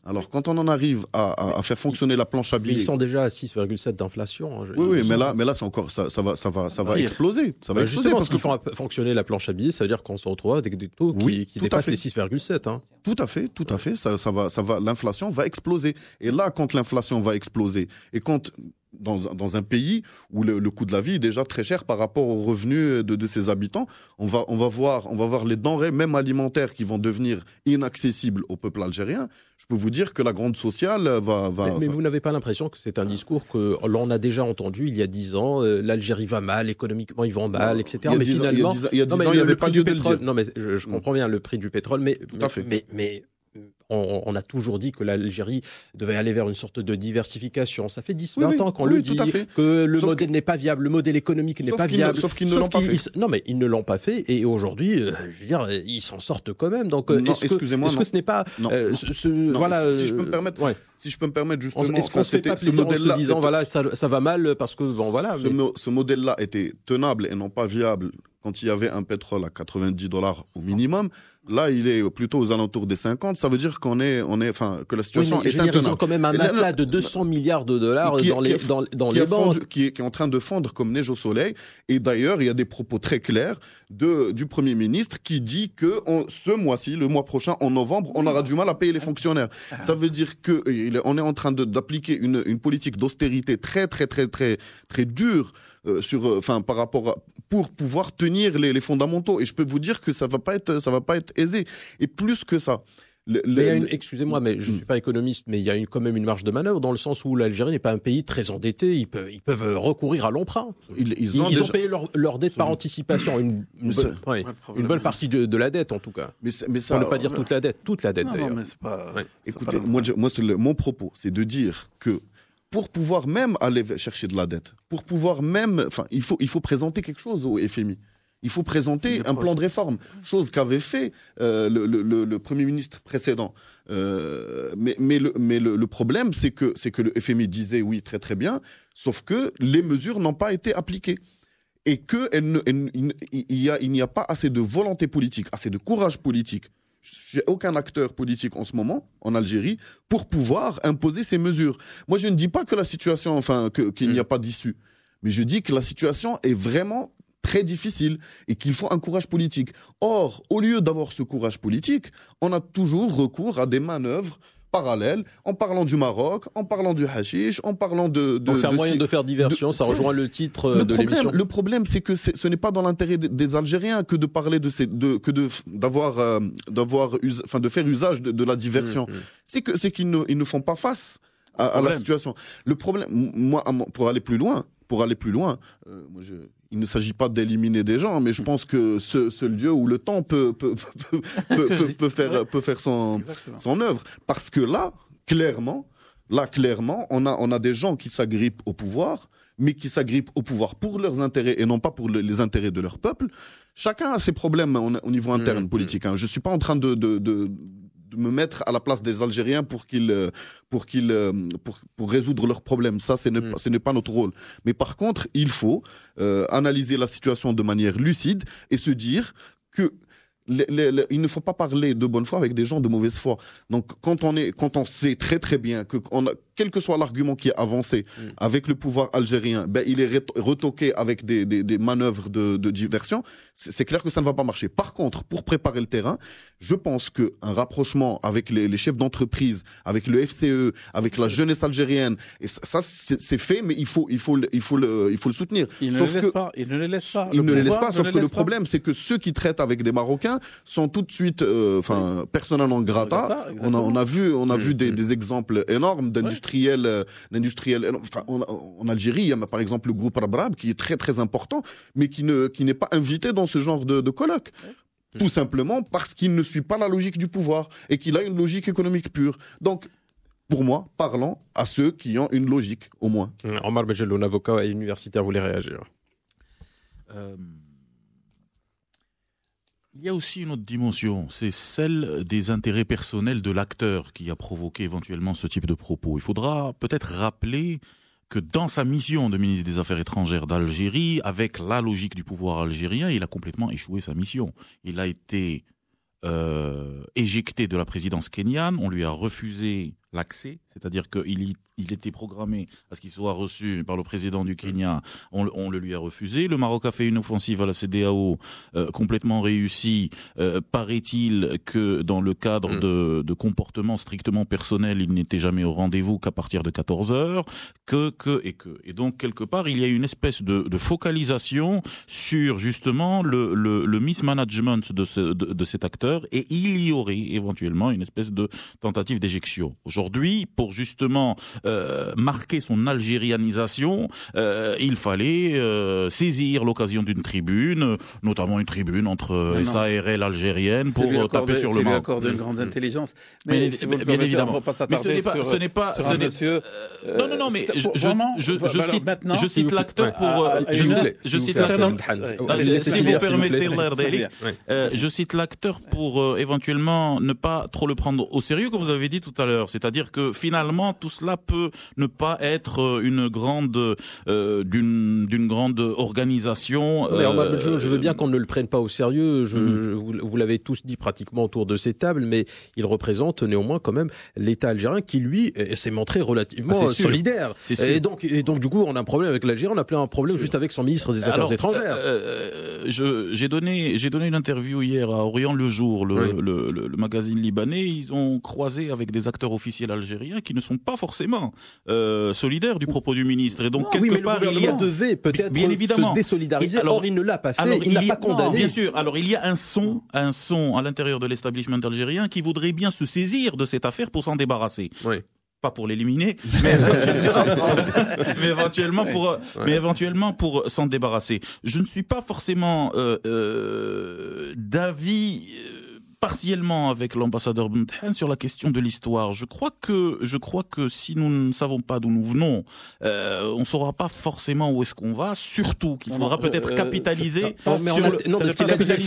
Alors, quand on en arrive à faire fonctionner la planche à billets... Ils sont déjà à 6,7 d'inflation. Oui, mais là c'est encore, ça va exploser. Ça va exploser justement, parce qu'ils font fonctionner la planche à billets, ça veut dire qu'on se retrouve avec des taux qui dépassent les 6,7. Hein. Tout à fait. Ça va, l'inflation va exploser. Et là, quand l'inflation va exploser, et quand... Dans un pays où le coût de la vie est déjà très cher par rapport aux revenus de ses habitants, on va voir les denrées, même alimentaires, qui vont devenir inaccessibles au peuple algérien. Je peux vous dire que la gronde sociale va... Mais vous n'avez pas l'impression que c'est un discours que l'on a déjà entendu il y a 10 ans, l'Algérie va mal, économiquement ils vont mal, etc. Mais finalement... Il y a 10 ans, il n'y avait pas lieu de le dire. Non, mais je comprends bien le prix du pétrole, mais on a toujours dit que l'Algérie devait aller vers une sorte de diversification. Ça fait 10-20 ans qu'on le dit, que le modèle n'est pas viable, le modèle économique n'est pas viable. Sauf qu'ils ne l'ont pas fait. Non, mais ils ne l'ont pas fait. Et aujourd'hui, je veux dire, ils s'en sortent quand même. Donc, excusez-moi, est-ce que ce n'est pas... voilà, si je peux me permettre, si je peux me permettre justement... Est-ce qu'on ne se fait pas plaisir en se disant, voilà, ça va mal parce que, bon, voilà... Ce modèle-là était tenable et non pas viable quand il y avait un pétrole à $90 au minimum. Là, il est plutôt aux alentours des 50. Ça veut dire que la situation est intenable. Ils ont quand même un matelas de 200 milliards de dollars dans les banques. Qui est en train de fondre comme neige au soleil. Et d'ailleurs, il y a des propos très clairs du Premier ministre qui dit que ce mois-ci, le mois prochain, en novembre, on aura du mal à payer les fonctionnaires. Ça veut dire qu'on est en train d'appliquer une politique d'austérité très, très, très, très, très dure par rapport pour pouvoir tenir les fondamentaux. Et je peux vous dire que ça va pas être aisé. Et plus que ça. Excusez-moi, mais je ne suis pas économiste, mais il y a quand même une marge de manœuvre dans le sens où l'Algérie n'est pas un pays très endetté. Ils peuvent recourir à l'emprunt. Ils ont payé leur dette par anticipation, une bonne partie de la dette en tout cas. Mais ça, pour ne pas dire toute la dette d'ailleurs. Non, mais c'est pas. Écoutez, mon propos, c'est de dire que pour pouvoir même aller chercher de la dette, il faut présenter quelque chose au FMI. Il faut présenter un plan de réforme, chose qu'avait fait le Premier ministre précédent. Mais le problème, c'est que le FMI disait oui, très très bien, sauf que les mesures n'ont pas été appliquées. Et qu'il n'y a pas assez de volonté politique, assez de courage politique chez aucun acteur politique en ce moment, en Algérie, pour pouvoir imposer ces mesures. Moi, je ne dis pas que la situation, qu'il n'y a pas d'issue, mais je dis que la situation est vraiment très difficile et qu'il faut un courage politique. Or, au lieu d'avoir ce courage politique, on a toujours recours à des manœuvres parallèles, en parlant du Maroc, en parlant du hashish, en parlant de... Donc c'est un moyen de faire diversion, ça rejoint le titre de l'émission. Le problème, c'est que ce n'est pas dans l'intérêt des Algériens que de parler de faire usage de la diversion. C'est qu'ils ne font pas face à la situation. Le problème, moi, pour aller plus loin, il ne s'agit pas d'éliminer des gens, mais je pense que ce lieu où le temps peut faire son œuvre. Parce que là, clairement, on a des gens qui s'agrippent au pouvoir, mais qui s'agrippent au pouvoir pour leurs intérêts et non pas pour les intérêts de leur peuple. Chacun a ses problèmes au niveau interne politique. Je ne suis pas en train de me mettre à la place des Algériens pour résoudre leurs problèmes. Ça, ce n'est pas notre rôle. Mais par contre, il faut analyser la situation de manière lucide et se dire que il ne faut pas parler de bonne foi avec des gens de mauvaise foi. Donc, quand on sait très très bien que quel que soit l'argument qui est avancé avec le pouvoir algérien, il est retoqué avec des manœuvres de diversion, c'est clair que ça ne va pas marcher. Par contre, pour préparer le terrain, je pense qu'un rapprochement avec les chefs d'entreprise, avec le FCE, avec la jeunesse algérienne, et ça c'est fait, mais il faut le soutenir. Ils ne les laissent pas. Sauf que le problème, c'est que ceux qui traitent avec des Marocains sont tout de suite persona non grata. On a vu des exemples énormes d'industriels. En Algérie, il y a par exemple le groupe Rabrab qui est très très important, mais qui n'est pas invité dans ce genre de colloque. Tout simplement parce qu'il ne suit pas la logique du pouvoir et qu'il a une logique économique pure. Donc, pour moi, parlons à ceux qui ont une logique, au moins. Omar Bejelloun, avocat et universitaire, voulait réagir. Il y a aussi une autre dimension, c'est celle des intérêts personnels de l'acteur qui a provoqué éventuellement ce type de propos. Il faudra peut-être rappeler que dans sa mission de ministre des Affaires étrangères d'Algérie, avec la logique du pouvoir algérien, il a complètement échoué sa mission. Il a été éjecté de la présidence kenyane, on lui a refusé l'accès, c'est-à-dire qu'il était programmé à ce qu'il soit reçu par le président du Kenya, on le lui a refusé. Le Maroc a fait une offensive à la CEDEAO complètement réussie. Paraît-il que dans le cadre de comportements strictement personnels, il n'était jamais au rendez-vous qu'à partir de 14h. Et donc, quelque part, il y a une espèce de focalisation sur justement le mismanagement de cet acteur, et il y aurait éventuellement une espèce de tentative d'éjection. Aujourd'hui, aujourd'hui, pour justement marquer son algérianisation, il fallait saisir l'occasion d'une tribune, notamment une tribune entre SARL algérienne, pour taper sur le Maroc. C'est lui accorder une grande intelligence. Mais si vous le bien évidemment. on va pas s'attarder sur un monsieur. Non, mais je cite l'acteur pour. Je cite l'acteur. Si vous permettez, je cite l'acteur pour éventuellement ne pas trop le prendre au sérieux, comme vous avez dit tout à l'heure. C'est-à-dire que finalement, tout cela peut ne pas être d'une grande organisation. Je veux bien qu'on ne le prenne pas au sérieux. Vous l'avez tous dit pratiquement autour de ces tables, mais il représente néanmoins quand même l'État algérien qui, lui, s'est montré relativement solidaire. Et donc, du coup, on a un problème avec l'Algérie, on n'a plus un problème juste avec son ministre des Affaires étrangères. J'ai donné une interview hier à Orient Le Jour, le magazine libanais. Ils ont croisé avec des acteurs officiels algériens qui ne sont pas forcément solidaires du propos du ministre. Et donc, quelque part, le gouvernement devait peut-être se désolidariser. Or, il ne l'a pas fait, il n'a pas condamné. Bien sûr. Alors, il y a un son à l'intérieur de l'establishment algérien qui voudrait bien se saisir de cette affaire pour s'en débarrasser. Oui. Pas pour l'éliminer, mais éventuellement pour s'en débarrasser. Je ne suis pas forcément d'avis partiellement avec l'ambassadeur Bentehan sur la question de l'histoire. Je crois que si nous ne savons pas d'où nous venons, on ne saura pas forcément où est-ce qu'on va, surtout qu'il faudra peut-être capitaliser sur ce qu'il a dit,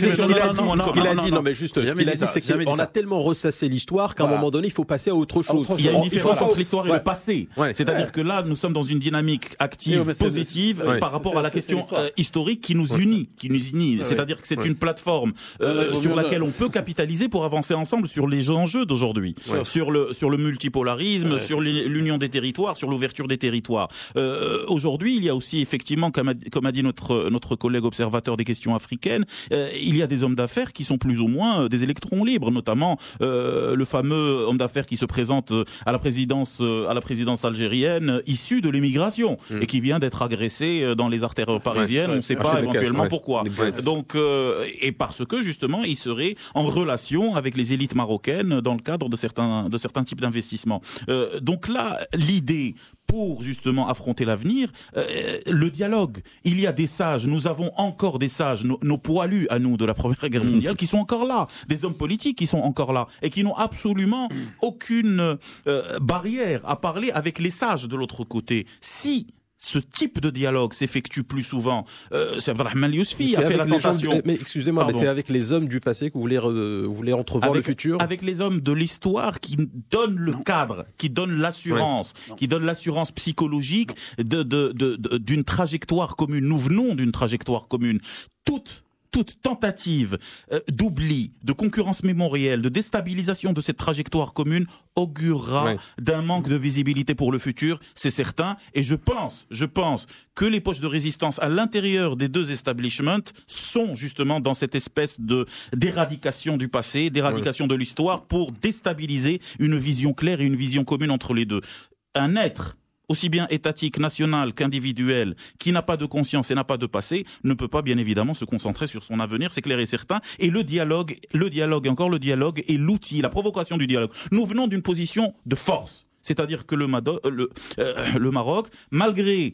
c'est qu'on a tellement ressassé l'histoire qu'à un moment donné, il faut passer à autre chose. Il y a une différence entre l'histoire et le passé. C'est-à-dire que là, nous sommes dans une dynamique active, positive, par rapport à la question historique qui nous unit. C'est-à-dire que c'est une plateforme sur laquelle on peut capitaliser pour avancer ensemble sur les enjeux d'aujourd'hui, sur le multipolarisme, sur l'union des territoires, sur l'ouverture des territoires. Aujourd'hui, il y a aussi effectivement, comme a dit notre collègue observateur des questions africaines, il y a des hommes d'affaires qui sont plus ou moins des électrons libres, notamment le fameux homme d'affaires qui se présente à la présidence algérienne, issu de l'émigration et qui vient d'être agressé dans les artères parisiennes. On ne sait pas éventuellement pourquoi. Donc, et parce que justement, il serait en relation avec les élites marocaines dans le cadre de certains types d'investissements. Donc là, l'idée pour justement affronter l'avenir, le dialogue. Il y a des sages, nous avons encore des sages, nos poilus à nous de la Première Guerre mondiale qui sont encore là, des hommes politiques qui sont encore là et qui n'ont absolument aucune barrière à parler avec les sages de l'autre côté. Si ce type de dialogue s'effectue plus souvent. C'est Abdelrahman Yousfi a fait la tentation. Mais excusez-moi, mais c'est avec les hommes du passé que vous voulez entrevoir le futur. Avec les hommes de l'histoire qui donnent le cadre, qui donnent l'assurance, qui donnent l'assurance psychologique d'une trajectoire commune. Nous venons d'une trajectoire commune. Toute tentative d'oubli, de concurrence mémorielle, de déstabilisation de cette trajectoire commune augurera d'un manque de visibilité pour le futur, c'est certain. Et je pense que les poches de résistance à l'intérieur des deux establishments sont justement dans cette espèce d'éradication du passé, d'éradication de l'histoire pour déstabiliser une vision claire et une vision commune entre les deux. Un être aussi bien étatique, national qu'individuel, qui n'a pas de conscience et n'a pas de passé, ne peut pas bien évidemment se concentrer sur son avenir, c'est clair et certain. Et le dialogue est l'outil, la provocation du dialogue. Nous venons d'une position de force. C'est-à-dire que le Maroc, malgré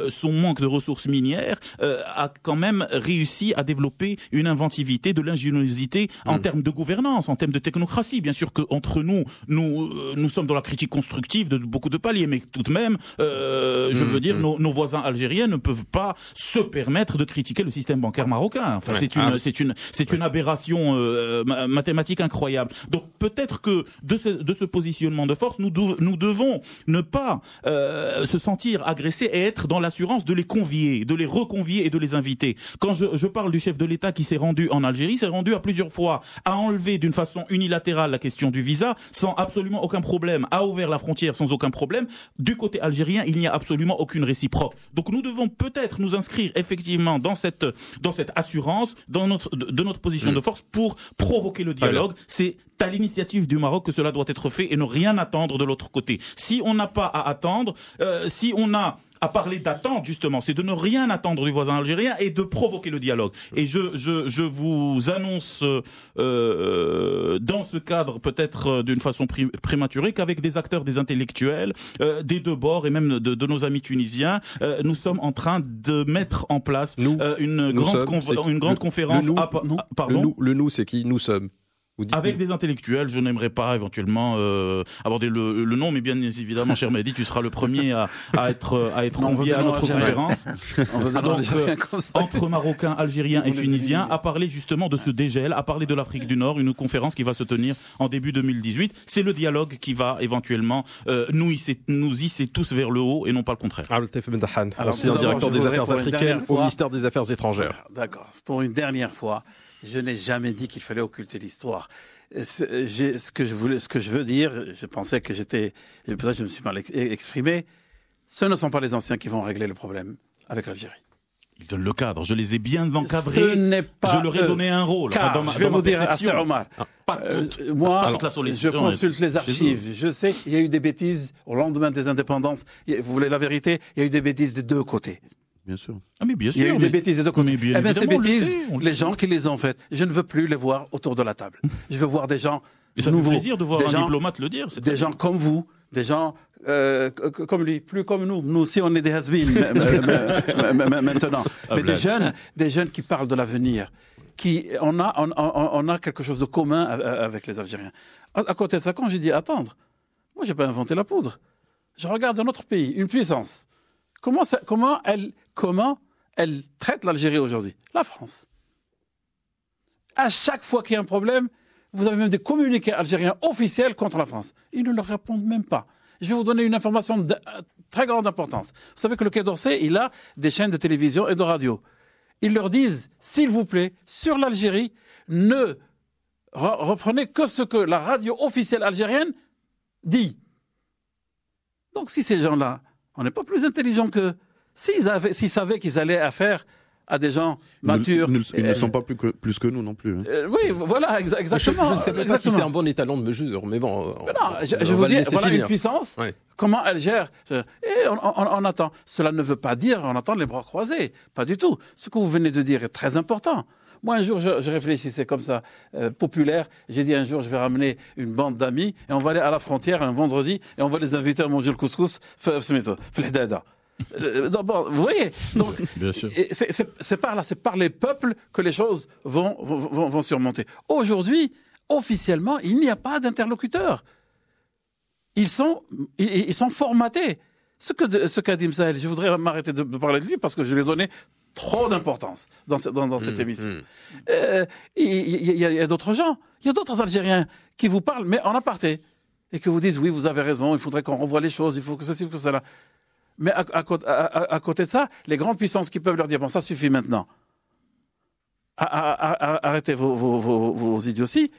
son manque de ressources minières, a quand même réussi à développer une inventivité, de l'ingéniosité en termes de gouvernance, en termes de technocratie. Bien sûr qu'entre nous sommes dans la critique constructive de beaucoup de paliers, mais tout de même, je veux dire, nos voisins algériens ne peuvent pas se permettre de critiquer le système bancaire marocain. Enfin, c'est une aberration mathématique incroyable. Donc peut-être que de ce positionnement de force, nous devons ne pas se sentir agressés et être dans l'assurance de les convier, de les reconvier et de les inviter. Quand je parle du chef de l'État qui s'est rendu en Algérie, s'est rendu à plusieurs fois, a enlevé d'une façon unilatérale la question du visa sans absolument aucun problème, a ouvert la frontière sans aucun problème. Du côté algérien, il n'y a absolument aucune réciproque. Donc nous devons peut-être nous inscrire effectivement dans cette assurance, de notre position de force pour provoquer le dialogue. C'est à l'initiative du Maroc que cela doit être fait et ne rien attendre de l'autre côté. Si on n'a pas à attendre, si on a à parler d'attente, justement. C'est de ne rien attendre du voisin algérien et de provoquer le dialogue. Et je vous annonce, dans ce cadre, peut-être d'une façon prématurée, qu'avec des acteurs, des intellectuels, des deux bords et même de nos amis tunisiens, nous sommes en train de mettre en place une grande conférence. Le nous, c'est qui? Nous sommes. Avec des intellectuels, je n'aimerais pas éventuellement aborder le nom, mais bien évidemment, cher Mehdi, tu seras le premier à être convié à notre conférence. Entre Marocains, Algériens et Tunisiens, à parler justement de ce dégel, à parler de l'Afrique du Nord, une conférence qui va se tenir en début 2018. C'est le dialogue qui va éventuellement nous hisser tous vers le haut et non pas le contraire. Ancien directeur des affaires africaines au ministère des Affaires étrangères. D'accord. Pour une dernière fois, je n'ai jamais dit qu'il fallait occulter l'histoire. Ce que je veux dire, je pensais que peut-être je me suis mal exprimé. Ce ne sont pas les anciens qui vont régler le problème avec l'Algérie. Ils donnent le cadre. Je les ai bien encadrés. Je leur ai donné un rôle. Je vais vous dire, Asser Omar, moi, je consulte les archives. Je sais qu'il y a eu des bêtises au lendemain des indépendances. Vous voulez la vérité? Il y a eu des bêtises des deux côtés. Bien sûr. Ah mais bien sûr. Il y a eu des bêtises des deux côtés. Eh bien, ces bêtises, les gens qui les ont faites, je ne veux plus les voir autour de la table. Je veux voir des gens nouveaux. Ça fait plaisir de voir un diplomate le dire. Des gens comme vous, des gens comme lui, plus comme nous. Nous aussi, on est des has-beens maintenant. Mais des jeunes qui parlent de l'avenir. On a quelque chose de commun avec les Algériens. À côté de ça, quand j'ai dit attendre, moi, j'ai pas inventé la poudre. Je regarde un autre pays, une puissance. Comment elle traite l'Algérie aujourd'hui? La France. À chaque fois qu'il y a un problème, vous avez même des communiqués algériens officiels contre la France. Ils ne leur répondent même pas. Je vais vous donner une information de très grande importance. Vous savez que le Quai d'Orsay, il a des chaînes de télévision et de radio. Ils leur disent, s'il vous plaît, sur l'Algérie, ne reprenez que ce que la radio officielle algérienne dit. Donc si ces gens-là, on n'est pas plus intelligents qu'eux. S'ils savaient qu'ils allaient affaire à des gens matures... Ils ne sont pas plus que nous non plus. Oui, voilà, exactement. Je ne sais même pas si c'est un bon étalon de mesure, mais bon... je vous dis, voilà une puissance, comment elle gère. Et on attend. Cela ne veut pas dire on attend les bras croisés. Pas du tout. Ce que vous venez de dire est très important. Moi, un jour, je réfléchissais comme ça, populaire. J'ai dit un jour, je vais ramener une bande d'amis et on va aller à la frontière un vendredi et on va les inviter à manger le couscous. D'abord, vous voyez, donc c'est par les peuples que les choses vont surmonter. Aujourd'hui, officiellement, il n'y a pas d'interlocuteur. Ils sont formatés. Ce qu'a dit Msahel, je voudrais m'arrêter de parler de lui parce que je lui ai donné trop d'importance dans cette émission. Il y a d'autres gens, il y a d'autres Algériens qui vous parlent, mais en aparté, et qui vous disent oui, vous avez raison, il faudrait qu'on revoie les choses, il faut que ceci, que cela. Mais à côté de ça, les grandes puissances qui peuvent leur dire bon, ça suffit maintenant. Arrêtez vos idioties.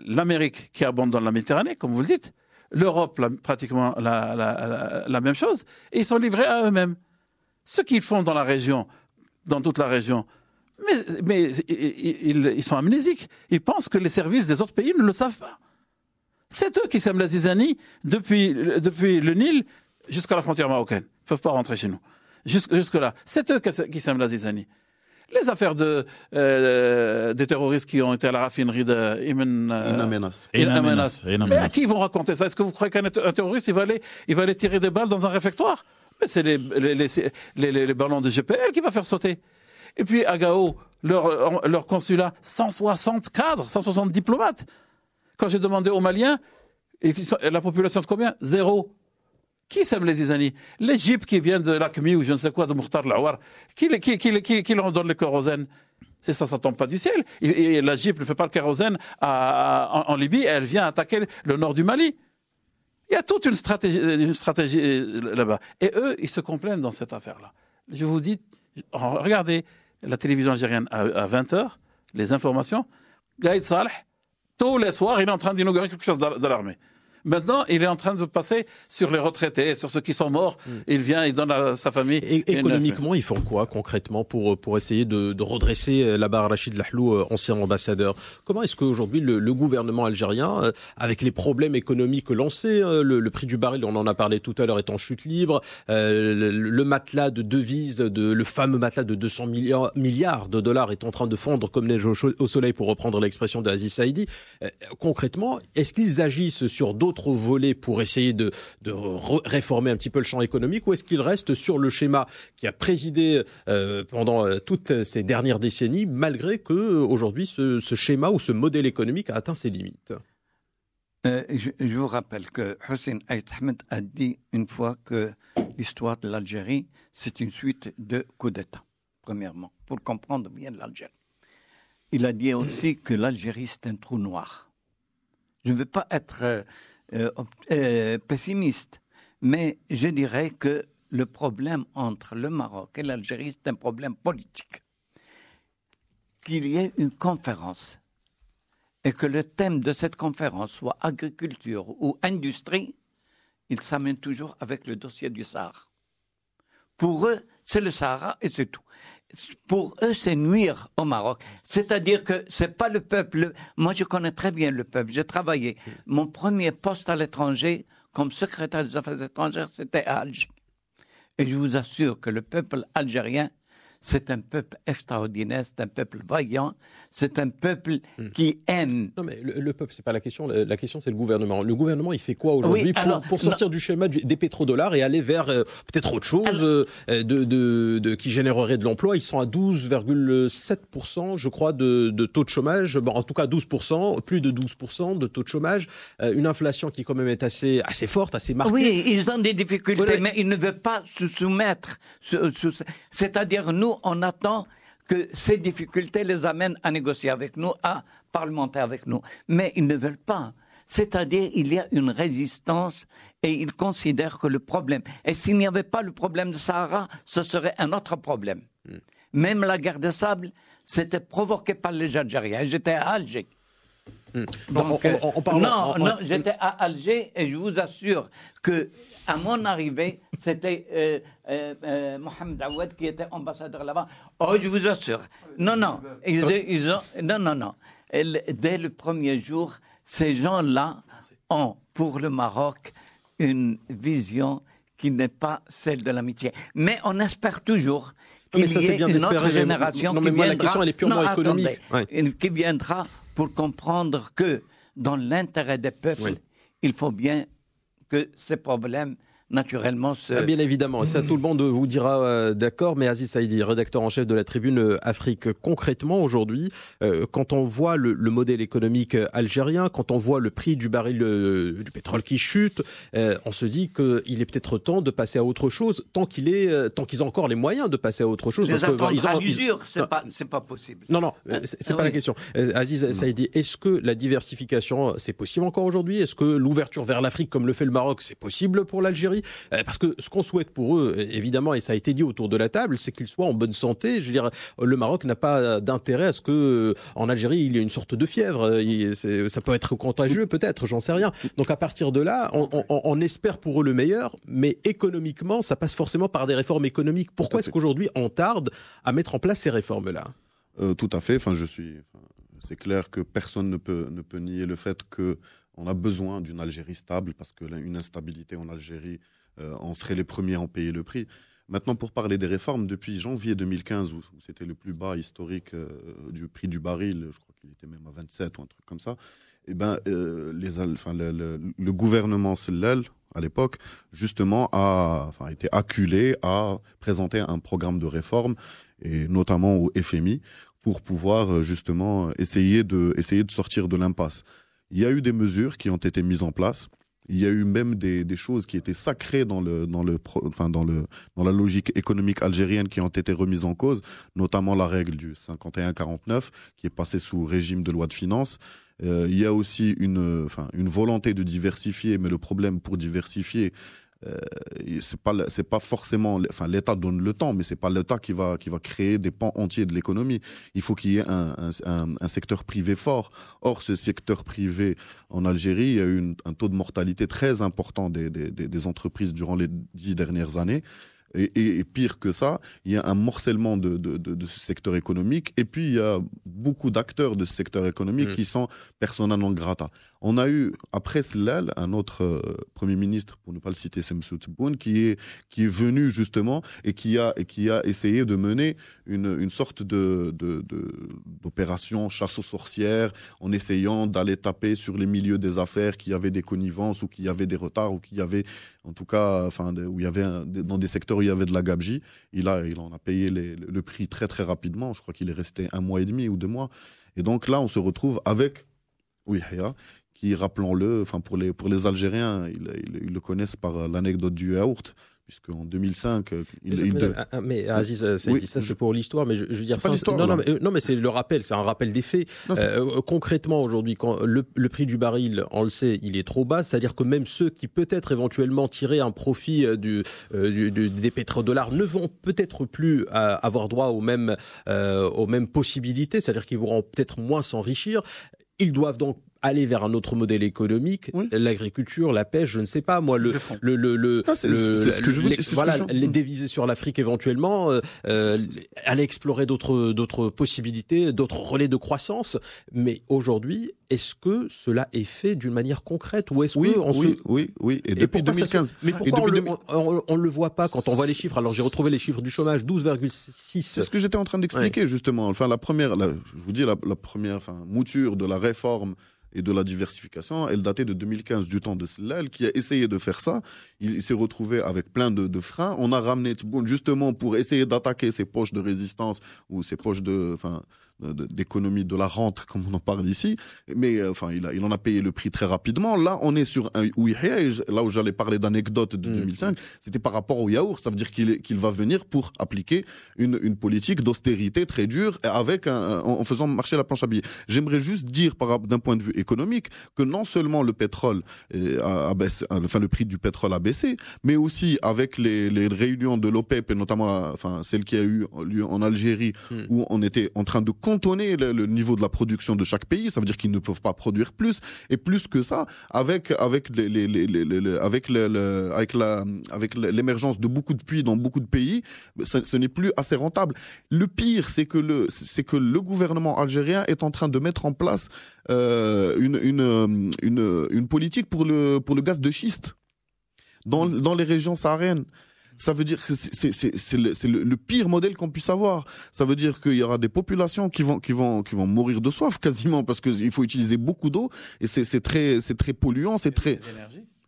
L'Amérique qui abandonne la Méditerranée, comme vous le dites, l'Europe pratiquement la même chose, et ils sont livrés à eux-mêmes. Ce qu'ils font dans la région, dans toute la région, mais ils sont amnésiques. Ils pensent que les services des autres pays ne le savent pas. C'est eux qui sèment la zizanie depuis le Nil jusqu'à la frontière marocaine. Ils ne peuvent pas rentrer chez nous. Jusque-là. C'est eux qui sèment la zizanie. Les affaires des terroristes qui ont été à la raffinerie de In Amenas. Mais à qui ils vont raconter ça? Est-ce que vous croyez qu'un terroriste, il va aller tirer des balles dans un réfectoire? Mais c'est les ballons de GPL qui va faire sauter. Et puis à Gao, leur consulat, 160 cadres, 160 diplomates. Quand j'ai demandé aux Maliens, la population de combien? 0. Qui sème les zizanies? Les jeeps qui viennent de l'Akmi ou je ne sais quoi, de Moukhtar Laouar, qui leur donne le kérosène? Ça tombe pas du ciel. Et la jeep ne fait pas le kérosène en Libye, et elle vient attaquer le nord du Mali. Il y a toute une stratégie là-bas. Et eux, ils se complainent dans cette affaire-là. Je vous dis, regardez la télévision algérienne à 20h, les informations. Gaïd Saleh, tous les soirs, il est en train d'inaugurer quelque chose de l'armée. Maintenant, il est en train de passer sur les retraités, sur ceux qui sont morts. Il vient, il donne à sa famille. Et économiquement, ils font quoi concrètement pour essayer de redresser là-bas Rachid Lahlou, ancien ambassadeur? Comment est-ce qu'aujourd'hui le gouvernement algérien, avec les problèmes économiques lancés, le prix du baril, on en a parlé tout à l'heure, est en chute libre, le matelas de devises, le fameux matelas de 200 milliards de dollars est en train de fondre comme neige au soleil, pour reprendre l'expression d'Aziz Saïdi. Concrètement, est-ce qu'ils agissent sur d'autres volets pour essayer de réformer un petit peu le champ économique, ou est-ce qu'ils restent sur le schéma qui a présidé pendant toutes ces dernières décennies, malgré que aujourd'hui ce schéma ou ce modèle économique a atteint ses limites? Je vous rappelle que Hussein Ait Ahmed a dit une fois que l'histoire de l'Algérie, c'est une suite de coups d'État, premièrement, pour comprendre bien l'Algérie. Il a dit aussi que l'Algérie, c'est un trou noir. Je ne veux pas être pessimiste, mais je dirais que le problème entre le Maroc et l'Algérie, c'est un problème politique. Qu'il y ait une conférence et que le thème de cette conférence soit agriculture ou industrie, il s'amène toujours avec le dossier du Sahara. Pour eux, c'est le Sahara et c'est tout. Pour eux, c'est nuire au Maroc. C'est-à-dire que c'est pas le peuple. Moi, je connais très bien le peuple. J'ai travaillé. Mon premier poste à l'étranger, comme secrétaire des Affaires étrangères, c'était à Alger. Et je vous assure que le peuple algérien, c'est un peuple extraordinaire, c'est un peuple vaillant, c'est un peuple qui aime. Non, mais le peuple, c'est pas la question. La question, c'est le gouvernement. Le gouvernement, il fait quoi aujourd'hui pour sortir du schéma des pétrodollars et aller vers peut-être autre chose qui générerait de l'emploi? Ils sont à 12,7%, je crois, de taux de chômage. Bon, en tout cas, 12%, plus de 12% de taux de chômage. Une inflation qui, quand même, est assez forte, assez marquée. Oui, ils ont des difficultés, mais ils ne veulent pas se soumettre. C'est-à-dire, nous, on attend que ces difficultés les amènent à négocier avec nous, à parlementer avec nous. Mais ils ne veulent pas. C'est-à-dire, il y a une résistance et ils considèrent que le problème... Et s'il n'y avait pas le problème de Sahara, ce serait un autre problème. Même la guerre des sables, c'était provoqué par les Algériens. J'étais à Alger. Donc, j'étais à Alger et je vous assure que à mon arrivée, c'était Mohamed Aouad qui était ambassadeur là-bas. Oh, je vous assure. Non. Dès le premier jour, ces gens-là ont, pour le Maroc, une vision qui n'est pas celle de l'amitié. Mais on espère toujours qu'il y ait une autre génération qui viendra. La question, elle est purement économique. Qui viendra pour comprendre que dans l'intérêt des peuples, il faut bien que ces problèmes, naturellement, Bien évidemment, ça tout le monde vous dira d'accord, mais Aziz Saïdi, rédacteur en chef de la Tribune Afrique, concrètement aujourd'hui, quand on voit le modèle économique algérien, quand on voit le prix du baril du pétrole qui chute, on se dit qu'il est peut-être temps de passer à autre chose, tant qu'ils ont encore les moyens de passer à autre chose. Les attendre à l'usure, c'est pas possible. Non, c'est pas la question. Aziz Saïdi, est-ce que la diversification, c'est possible encore aujourd'hui? Est-ce que l'ouverture vers l'Afrique, comme le fait le Maroc, c'est possible pour l'Algérie? Parce que ce qu'on souhaite pour eux, évidemment, et ça a été dit autour de la table, c'est qu'ils soient en bonne santé. Je veux dire, le Maroc n'a pas d'intérêt à ce que, en Algérie, il y ait une sorte de fièvre. Ça peut être contagieux, peut-être, j'en sais rien. Donc à partir de là, on espère pour eux le meilleur, mais économiquement, ça passe forcément par des réformes économiques. Pourquoi est-ce qu'aujourd'hui on tarde à mettre en place ces réformes-là? Tout à fait. C'est clair que personne ne peut nier le fait qu'on a besoin d'une Algérie stable, parce qu'une instabilité en Algérie, on serait les premiers à en payer le prix. Maintenant, pour parler des réformes, depuis janvier 2015, où c'était le plus bas historique du prix du baril, je crois qu'il était même à 27 ou un truc comme ça, le gouvernement Sellal, à l'époque, justement, a été acculé à présenter un programme de réforme, et notamment au FMI, pour pouvoir justement essayer de sortir de l'impasse. Il y a eu des mesures qui ont été mises en place. Il y a eu même des choses qui étaient sacrées dans la logique économique algérienne qui ont été remises en cause, notamment la règle du 51-49 qui est passée sous régime de loi de finances. Il y a aussi une volonté de diversifier, mais le problème pour diversifier, c'est pas forcément, enfin l'État donne le temps, mais c'est pas l'État qui va créer des pans entiers de l'économie. Il faut qu'il y ait un secteur privé fort. Or, ce secteur privé en Algérie, il y a eu un taux de mortalité très important des entreprises durant les 10 dernières années. Et pire que ça, il y a un morcellement de ce secteur économique. Et puis, il y a beaucoup d'acteurs de ce secteur économique qui sont persona non grata. On a eu, après Sellal, un autre Premier ministre, pour ne pas le citer, c'est M. Tebboune, qui est venu justement et qui a essayé de mener une sorte d'opération chasse aux sorcières en essayant d'aller taper sur les milieux des affaires qui avaient des connivences ou qui avaient des retards ou qui avaient, en tout cas, où il y avait dans des secteurs où il y avait de la gabegie. Il en a payé le prix très très rapidement. Je crois qu'il est resté 1 mois et demi ou 2 mois. Et donc là, on se retrouve avec Ouihia, qui, rappelons-le, pour les Algériens, ils le connaissent par l'anecdote du yaourt, puisqu'en 2005... Mais Aziz, ça dit ça, c'est pour l'histoire, mais je veux dire... C'est pas l'histoire, non, mais c'est le rappel, c'est un rappel des faits. Concrètement, aujourd'hui, quand le prix du baril, on le sait, il est trop bas, c'est-à-dire que même ceux qui peut-être éventuellement tiraient un profit des pétrodollars ne vont peut-être plus avoir droit aux mêmes possibilités, c'est-à-dire qu'ils vont peut-être moins s'enrichir. Ils doivent donc aller vers un autre modèle économique, l'agriculture, la pêche, je ne sais pas, moi, les déviser sur l'Afrique éventuellement, aller explorer d'autres possibilités, d'autres relais de croissance. Mais aujourd'hui, est-ce que cela est fait d'une manière concrète ou est-ce oui. Et depuis 2015. Mais pourquoi on ne le voit pas quand on voit les chiffres? Alors j'ai retrouvé les chiffres du chômage, 12,6. C'est ce que j'étais en train d'expliquer justement. Enfin, la première mouture de la réforme et de la diversification, elle datait de 2015, du temps de Sellal, qui a essayé de faire ça. Il s'est retrouvé avec plein de freins. On a ramené Tebboune justement pour essayer d'attaquer ces poches de résistance ou ces poches d'économie de la rente, comme on en parle ici. Mais il en a payé le prix très rapidement. Là, on est sur un Ouihia, là où j'allais parler d'anecdote de 2005, c'était par rapport au yaourt. Ça veut dire qu'il va venir pour appliquer une politique d'austérité très dure en faisant marcher la planche à billets. J'aimerais juste dire, d'un point de vue économique, que non seulement le pétrole a baissé, le prix du pétrole a baissé, mais aussi avec les réunions de l'OPEP, et notamment celle qui a eu lieu en Algérie, où on était en train de contonner le niveau de la production de chaque pays. Ça veut dire qu'ils ne peuvent pas produire plus. Et plus que ça, avec l'émergence de beaucoup de puits dans beaucoup de pays, ce n'est plus assez rentable. Le pire, c'est que le gouvernement algérien est en train de mettre en place une politique pour le gaz de schiste dans les régions sahariennes. Ça veut dire que c'est le pire modèle qu'on puisse avoir. Ça veut dire qu'il y aura des populations qui vont mourir de soif quasiment parce qu'il faut utiliser beaucoup d'eau et c'est très polluant,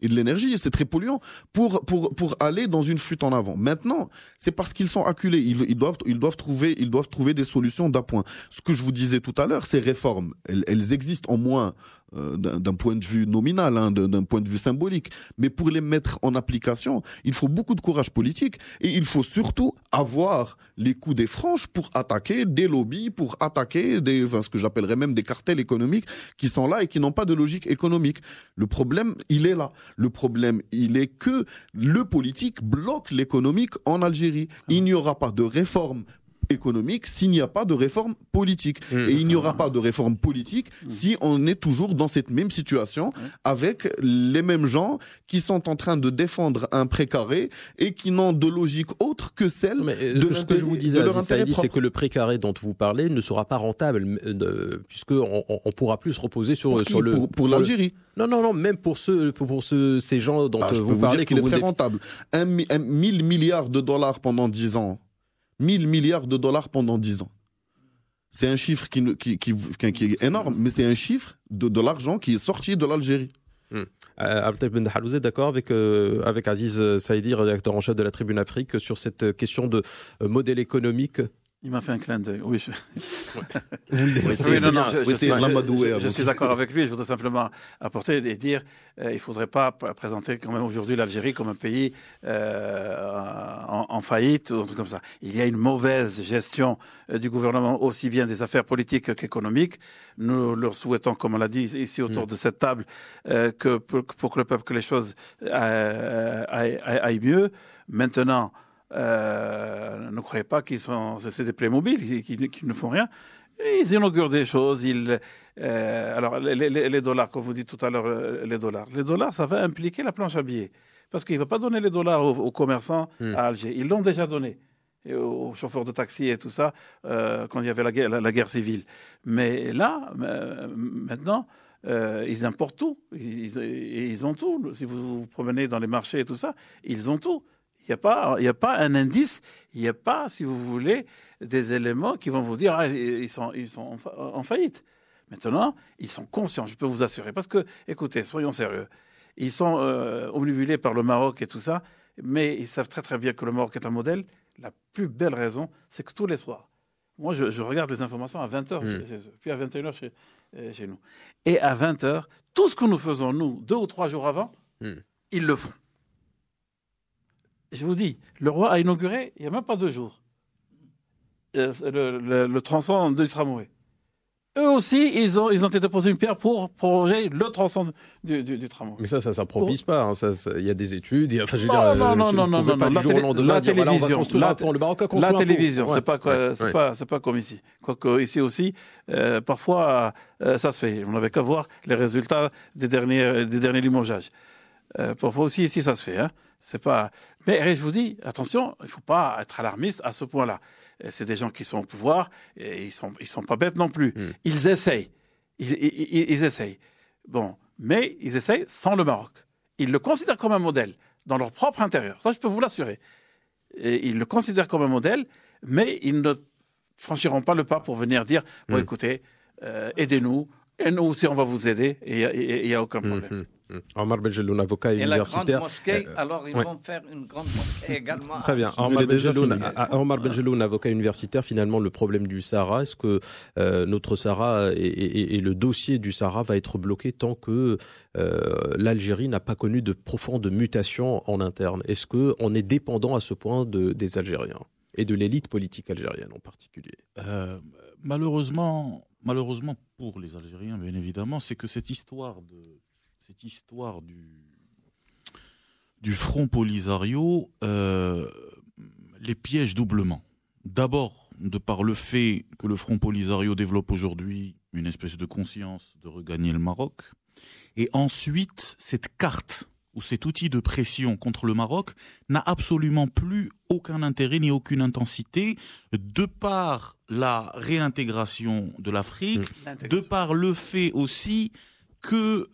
et de l'énergie, c'est très polluant pour aller dans une fuite en avant. Maintenant, c'est parce qu'ils sont acculés. Ils doivent trouver des solutions d'appoint. Ce que je vous disais tout à l'heure, ces réformes, elles existent en moins d'un point de vue nominal, d'un point de vue symbolique. Mais pour les mettre en application, il faut beaucoup de courage politique et il faut surtout avoir les coups des franches pour attaquer des lobbies, pour attaquer ce que j'appellerais même des cartels économiques qui sont là et qui n'ont pas de logique économique. Le problème, il est là. Le problème, il est que le politique bloque l'économique en Algérie. Il n'y aura pas de réforme économique s'il n'y a pas de réforme politique. Et il n'y aura pas de réforme politique si on est toujours dans cette même situation avec les mêmes gens qui sont en train de défendre un précaré et qui n'ont de logique autre que celle de ce que je vous disais, c'est que le précaré dont vous parlez ne sera pas rentable puisqu'on pourra plus se reposer sur le... Pour l'Algérie. Non, même pour ces gens dont vous parlez. Dire qu'il est très rentable. 1000 milliards de dollars pendant 10 ans. 1000 milliards de dollars pendant 10 ans. C'est un chiffre qui est énorme, mais c'est un chiffre de l'argent qui est sorti de l'Algérie. Abdeltaïb Ben Dahal, vous êtes d'accord avec Aziz Saïdi, rédacteur en chef de la Tribune Afrique, sur cette question de modèle économique? Il m'a fait un clin d'œil. Oui, Ouais, c'est bien. Oui, c'est de l'amadouer. je suis d'accord avec lui. Je voudrais simplement apporter et dire il ne faudrait pas présenter quand même aujourd'hui l'Algérie comme un pays en faillite ou un truc comme ça. Il y a une mauvaise gestion du gouvernement, aussi bien des affaires politiques qu'économiques. Nous leur souhaitons, comme on l'a dit ici autour de cette table, que pour que le peuple, que les choses aillent mieux. Maintenant, ne croyez pas c'est des Playmobil, qu'ils ne font rien. Ils inaugurent des choses. Alors, les dollars, comme vous dites tout à l'heure, les dollars, ça va impliquer la planche à billets. Parce qu'il ne va pas donner les dollars aux commerçants à Alger. Ils l'ont déjà donné. Et aux chauffeurs de taxi et tout ça, quand il y avait la guerre civile. Mais là, maintenant, ils importent tout. Ils ont tout. Si vous vous promenez dans les marchés et tout ça, ils ont tout. Il n'y a pas un indice, il n'y a pas, si vous voulez, des éléments qui vont vous dire ils sont en faillite. Maintenant, ils sont conscients, je peux vous assurer. Parce que, écoutez, soyons sérieux. Ils sont omnibulés par le Maroc et tout ça, mais ils savent très très bien que le Maroc est un modèle. La plus belle raison, c'est que tous les soirs, moi je regarde les informations à 20h, puis à 21h chez nous. Et à 20h, tout ce que nous faisons, nous, 2 ou 3 jours avant, ils le font. Je vous dis, le roi a inauguré, il n'y a même pas 2 jours, le tronçon de Tramway. Eux aussi, ils ont été déposés une pierre pour prolonger le tronçon du tramway. Mais ça s'improvise pas. Hein. Il y a des études. Enfin, je veux non, dire, la télévision, le Maroc a construit la télévision, c'est pas comme ici. Quoique ici aussi, parfois, ça se fait. On n'avait qu'à voir les résultats des derniers limogeages. Parfois aussi ici, ça se fait. Hein. C'est pas. Mais je vous dis, attention, il ne faut pas être alarmiste à ce point-là. C'est des gens qui sont au pouvoir et ils sont pas bêtes non plus. Ils essayent. Ils essayent. Bon, mais ils essayent sans le Maroc. Ils le considèrent comme un modèle dans leur propre intérieur. Ça, je peux vous l'assurer. Et ils le considèrent comme un modèle, mais ils ne franchiront pas le pas pour venir dire bon, écoutez, aidez-nous, et nous aussi, on va vous aider, et il n'y a aucun problème. Omar Benjeloun, avocat universitaire. Et la grande mosquée, alors ils vont faire une grande mosquée également. Très bien. Omar Benjeloun, avocat universitaire, finalement, le problème du Sahara, est-ce que notre Sahara et le dossier du Sahara va être bloqué tant que l'Algérie n'a pas connu de profonde mutation en interne? Est-ce qu'on est dépendant à ce point des Algériens et de l'élite politique algérienne en particulier? Malheureusement pour les Algériens, bien évidemment, c'est que cette histoire du Front Polisario les piège doublement. D'abord, de par le fait que le Front Polisario développe aujourd'hui une espèce de conscience de regagner le Maroc, et ensuite, cette carte ou cet outil de pression contre le Maroc n'a absolument plus aucun intérêt ni aucune intensité, de par la réintégration de l'Afrique, de par le fait aussi que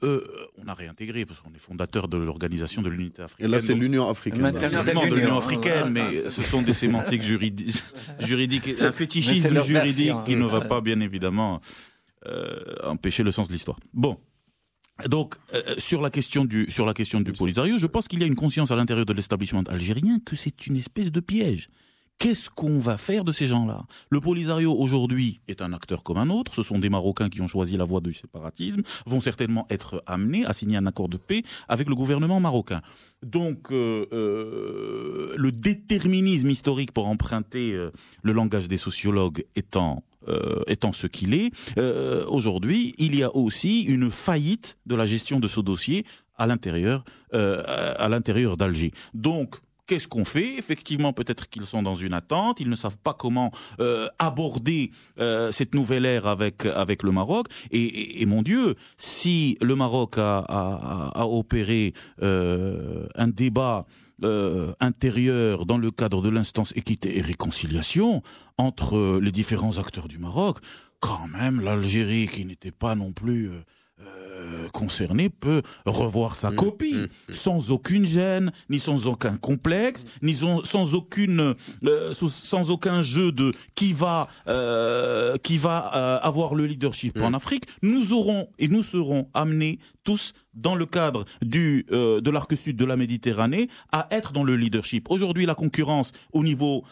on a réintégré, parce qu'on est fondateur de l'organisation de l'unité africaine. Et là, c'est l'Union africaine. De l'Union africaine, mais ce sont des sémantiques juridiques, un fétichisme juridique qui ne va pas, bien évidemment, empêcher le sens de l'histoire. Bon. Donc, sur la question du Polisario, je pense qu'il y a une conscience à l'intérieur de l'établissement algérien que c'est une espèce de piège. Qu'est-ce qu'on va faire de ces gens-là? Le Polisario, aujourd'hui, est un acteur comme un autre. Ce sont des Marocains qui ont choisi la voie du séparatisme, vont certainement être amenés à signer un accord de paix avec le gouvernement marocain. Donc, le déterminisme historique, pour emprunter le langage des sociologues, étant ce qu'il est, aujourd'hui, il y a aussi une faillite de la gestion de ce dossier à l'intérieur d'Alger. Donc, qu'est-ce qu'on fait? Effectivement, peut-être qu'ils sont dans une attente, ils ne savent pas comment aborder cette nouvelle ère avec le Maroc. Et mon Dieu, si le Maroc a opéré un débat intérieur dans le cadre de l'instance équité et réconciliation entre les différents acteurs du Maroc, quand même l'Algérie, qui n'était pas non plus concernée, peut revoir sa copie sans aucune gêne, ni sans aucun complexe, ni sans aucun jeu de qui va avoir le leadership en Afrique. Nous serons amenés tous, dans le cadre de l'arc sud de la Méditerranée, à être dans le leadership. Aujourd'hui, la concurrence au niveau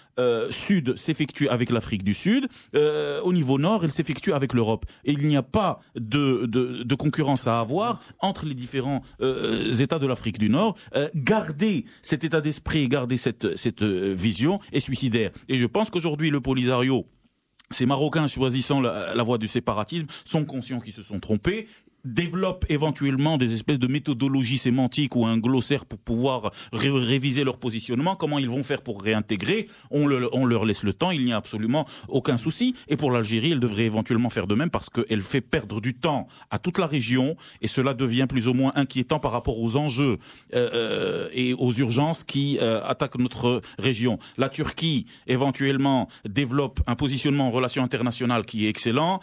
sud s'effectue avec l'Afrique du Sud. Au niveau nord, elle s'effectue avec l'Europe. Et il n'y a pas de concurrence à avoir entre les différents États de l'Afrique du Nord. Garder cet état d'esprit, garder cette vision est suicidaire. Et je pense qu'aujourd'hui, le Polisario, ces Marocains choisissant la voie du séparatisme, sont conscients qu'ils se sont trompés, développent éventuellement des espèces de méthodologies sémantiques ou un glossaire pour pouvoir réviser leur positionnement. Comment ils vont faire pour réintégrer? On leur laisse le temps, il n'y a absolument aucun souci. Et pour l'Algérie, elle devrait éventuellement faire de même parce qu'elle fait perdre du temps à toute la région et cela devient plus ou moins inquiétant par rapport aux enjeux et aux urgences qui attaquent notre région. La Turquie, éventuellement, développe un positionnement en relations internationales qui est excellent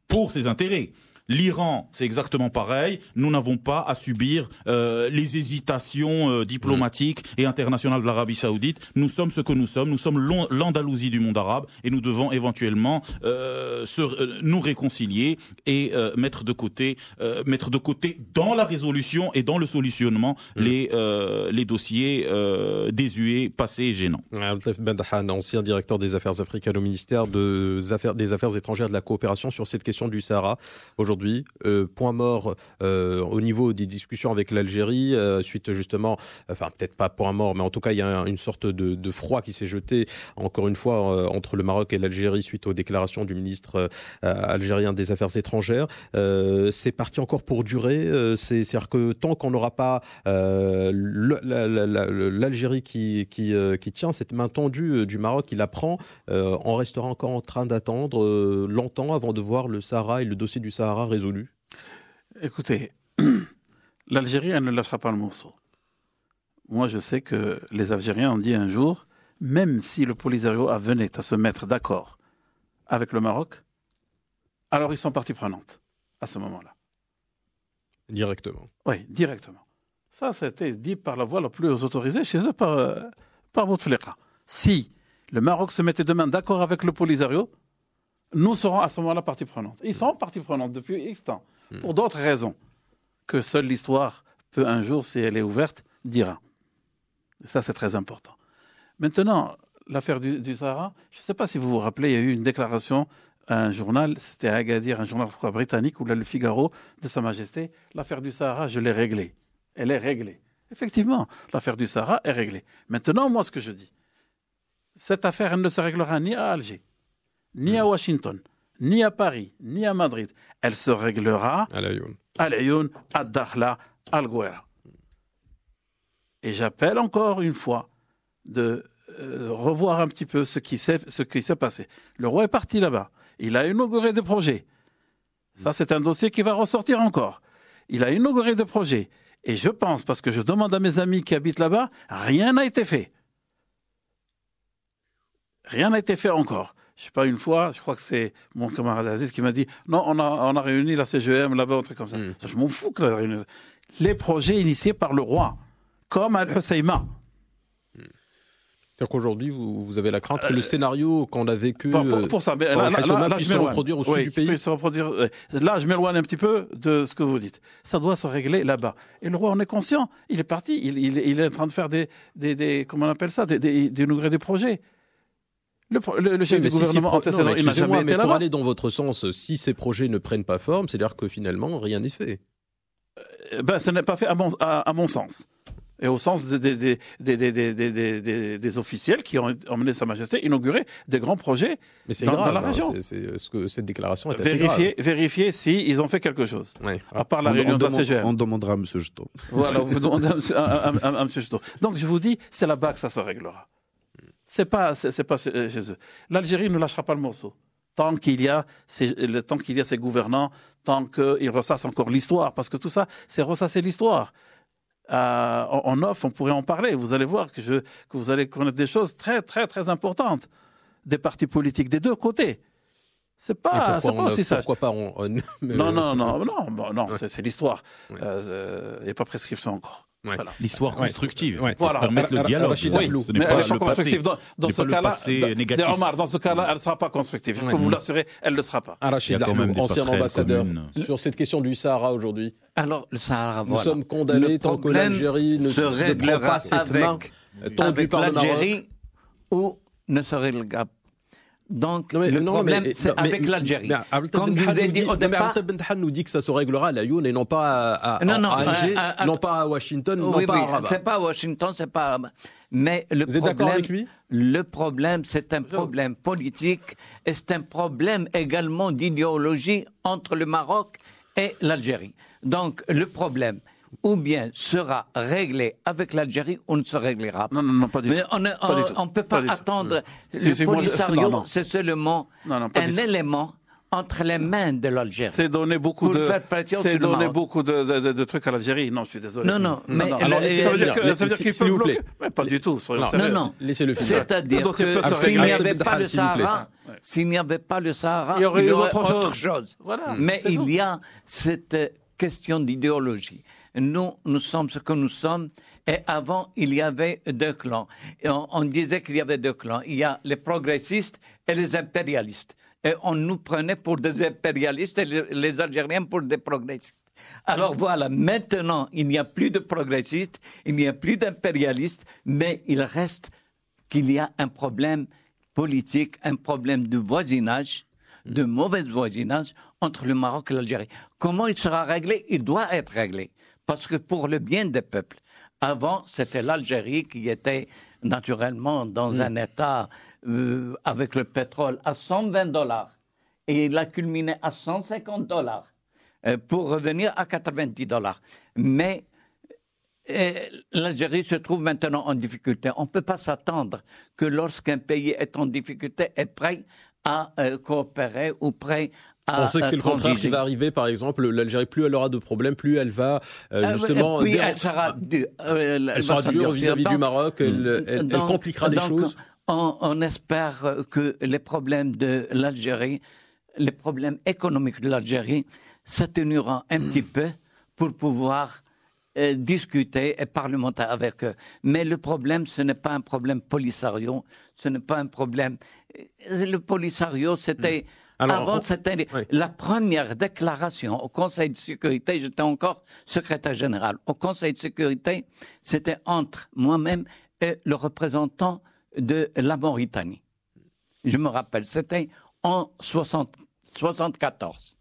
pour ses intérêts. L'Iran, c'est exactement pareil. Nous n'avons pas à subir les hésitations diplomatiques et internationales de l'Arabie Saoudite. Nous sommes ce que nous sommes. Nous sommes l'Andalousie du monde arabe et nous devons éventuellement nous réconcilier et mettre de côté dans la résolution et dans le solutionnement les dossiers désuets, passés et gênants. Ben Dahan, ancien directeur des affaires africaines au ministère des Affaires étrangères et de la coopération sur cette question du Sahara. Aujourd'hui, point mort au niveau des discussions avec l'Algérie, suite justement, enfin peut-être pas point mort, mais en tout cas il y a une sorte de froid qui s'est jeté encore une fois entre le Maroc et l'Algérie suite aux déclarations du ministre algérien des Affaires étrangères. C'est parti encore pour durer, c'est-à-dire que tant qu'on n'aura pas l'Algérie qui tient cette main tendue du Maroc, qui la prend, on restera encore en train d'attendre longtemps avant de voir le Sahara et le dossier du Sahara résolu. Écoutez, l'Algérie, elle ne lâchera pas le morceau. Moi, je sais que les Algériens ont dit un jour, même si le Polisario venait à se mettre d'accord avec le Maroc, alors ils sont partie prenante à ce moment-là. Directement. Oui, directement. Ça a été dit par la voie la plus autorisée chez eux par Bouteflika. Si le Maroc se mettait demain d'accord avec le Polisario, nous serons à ce moment-là partie prenante. Ils sont partie prenante depuis X temps, pour d'autres raisons, que seule l'histoire peut un jour, si elle est ouverte, dira. Et ça, c'est très important. Maintenant, l'affaire du Sahara, je ne sais pas si vous vous rappelez, il y a eu une déclaration à un journal, c'était à Agadir, un journal britannique, ou là, le Figaro, de Sa Majesté, l'affaire du Sahara, je l'ai réglée. Elle est réglée. Effectivement, l'affaire du Sahara est réglée. Maintenant, moi, ce que je dis, cette affaire, elle ne se réglera ni à Alger, ni à Washington, ni à Paris, ni à Madrid. Elle se réglera à l'Ayoun, à Dakhla, à Al-Ghouera. Et j'appelle encore une fois de revoir un petit peu ce qui s'est passé. Le roi est parti là-bas. Il a inauguré des projets. Ça, c'est un dossier qui va ressortir encore. Il a inauguré des projets. Et je pense, parce que je demande à mes amis qui habitent là-bas, rien n'a été fait. Rien n'a été fait encore. Je sais pas, une fois, je crois que c'est mon camarade Aziz qui m'a dit non, on a réuni la CGM là-bas, un truc comme ça. Ça, je m'en fous que la réunion. Les projets initiés par le roi, comme Al-Husseima. C'est-à-dire qu'aujourd'hui, vous avez la crainte que le scénario qu'on a vécu pour ça, mais là, puisse se reproduire au sud du pays. Se reproduire. Là, je m'éloigne un petit peu de ce que vous dites. Ça doit se régler là-bas. Et le roi en est conscient. Il est parti. Il est en train de faire comment on appelle ça, d'inaugurer des projets. Le chef du gouvernement antécédent, il n'a jamais été là-bas. Pour aller dans votre sens, si ces projets ne prennent pas forme, c'est-à-dire que finalement, rien n'est fait. Ce n'est pas fait à mon sens. Et au sens des officiels qui ont emmené Sa Majesté inaugurer des grands projets dans la région. Cette déclaration est assez grave. Vérifier si ils ont fait quelque chose. Oui. À part la réunion de la CGM. On demandera à M. Jeto. Voilà, vous demandez à M. Jeto. Donc je vous dis, c'est là-bas que ça se réglera. C'est pas chez eux. L'Algérie ne lâchera pas le morceau. Tant qu'il y a ces gouvernants, tant qu'ils ressassent encore l'histoire. Parce que tout ça, c'est ressasser l'histoire. En off, on pourrait en parler. Vous allez voir que vous allez connaître des choses très, très, très importantes. Des partis politiques des deux côtés. C'est pas aussi ça. Pourquoi pas Non, c'est l'histoire. Il n'y a pas prescription encore. Ouais. Voilà. L'histoire constructive. Ouais. Voilà. Permettre le dialogue. Rachid Oui, Ahlou. Ce n'est mais pas elle n'est pas le constructive. passé. Dans ce pas le cas-là, passé négatif. Omar, dans ce cas-là, elle ne sera pas constructive. Je peux vous l'assurer, elle ne le sera pas. Rachid Il y a quand même Ahlou, des ancien passerelles ambassadeur, communes. sur cette question du Sahara aujourd'hui. Alors, le Sahara, Nous voilà. sommes condamnés Le tant que problème l'Algérie ne se prend réglera pas cette main tendue avec par le Maroc. l'Algérie ou ne se réglera. Donc, Non, mais- le non, problème, mais- c'est non, avec mais- l'Algérie. mais Abdelteb Comme je vous ai Bendahan dit nous au départ. Abdelteb Bendahan nous dit que ça se réglera à Lyon et non pas à Non, non, Alger, à- non pas à Washington, non Oui, pas oui, à Rabat. c'est pas à Washington, c'est pas à Rabat. Mais le Vous êtes problème, d'accord avec lui le problème, c'est un problème politique et c'est un problème également d'idéologie entre le Maroc et l'Algérie. Donc, le problème, ou bien sera réglé avec l'Algérie ou ne se réglera pas. Non, pas du Mais tout. on Pas du tout. ne peut Pas pas du tout. attendre. Si, Le moi, Polisario, non. c'est seulement Non, pas du un tout. élément entre les mains de l'Algérie. C'est donner beaucoup Pour faire pression sur le Maroc. de trucs à l'Algérie. Non, je suis désolé. Non, mais alors, laissez-le Ça veut dire finir. ça veut dire qu'ils S'il peuvent vous plaît. bloquer. Mais pas du tout. soyons Non, sérieux. Non. Laissez-le finir. C'est-à-dire Le dossier peut que se s'il n'y régler. avait pas le S'il vous plaît. Sahara, s'il n'y avait pas le Sahara, Il y aurait eu aurait autre chose. Voilà, Mais c'est il tout. y a cette question d'idéologie. Nous sommes ce que nous sommes. Et avant, il y avait deux clans. Et on disait qu'il y avait deux clans. Il y a les progressistes et les impérialistes. Et on nous prenait pour des impérialistes et les Algériens pour des progressistes. Alors voilà, maintenant, il n'y a plus de progressistes, il n'y a plus d'impérialistes, mais il reste qu'il y a un problème politique, un problème de voisinage, de mauvais voisinage entre le Maroc et l'Algérie. Comment il sera réglé? Il doit être réglé. Parce que pour le bien des peuples, avant, c'était l'Algérie qui était naturellement dans un état avec le pétrole à $120 et il a culminé à $150 pour revenir à $90. Mais l'Algérie se trouve maintenant en difficulté. On ne peut pas s'attendre que lorsqu'un pays est en difficulté, est prêt à coopérer ou prêt à On sait que c'est le contraire qui transiger. va arriver. Par exemple, l'Algérie, plus elle aura de problèmes, plus elle va justement... Oui, elle sera dure. Elle sera dure vis-à-vis du Maroc, elle Donc- compliquera les donc, choses. On espère que les problèmes de l'Algérie, les problèmes économiques de l'Algérie, s'atténueront un petit peu pour pouvoir discuter et parlementer avec eux. Mais le problème, ce n'est pas un problème Polisario, ce n'est pas un problème... Le Polisario, c'était... Alors, Avant, c'était oui. la première déclaration au Conseil de sécurité. J'étais encore secrétaire général. Au Conseil de sécurité, c'était entre moi-même et le représentant de la Mauritanie. Je me rappelle, c'était en 74,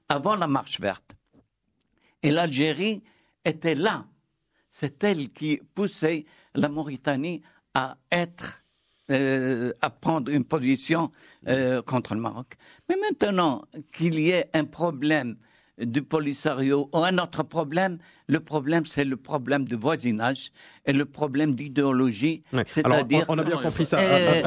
avant la marche verte. Et l'Algérie était là. C'est elle qui poussait la Mauritanie à à prendre une position contre le Maroc. Mais maintenant qu'il y ait un problème du Polisario ou un autre problème, le problème c'est le problème de voisinage et le problème d'idéologie, Ouais. c'est-à-dire Alors, on a bien compris ça.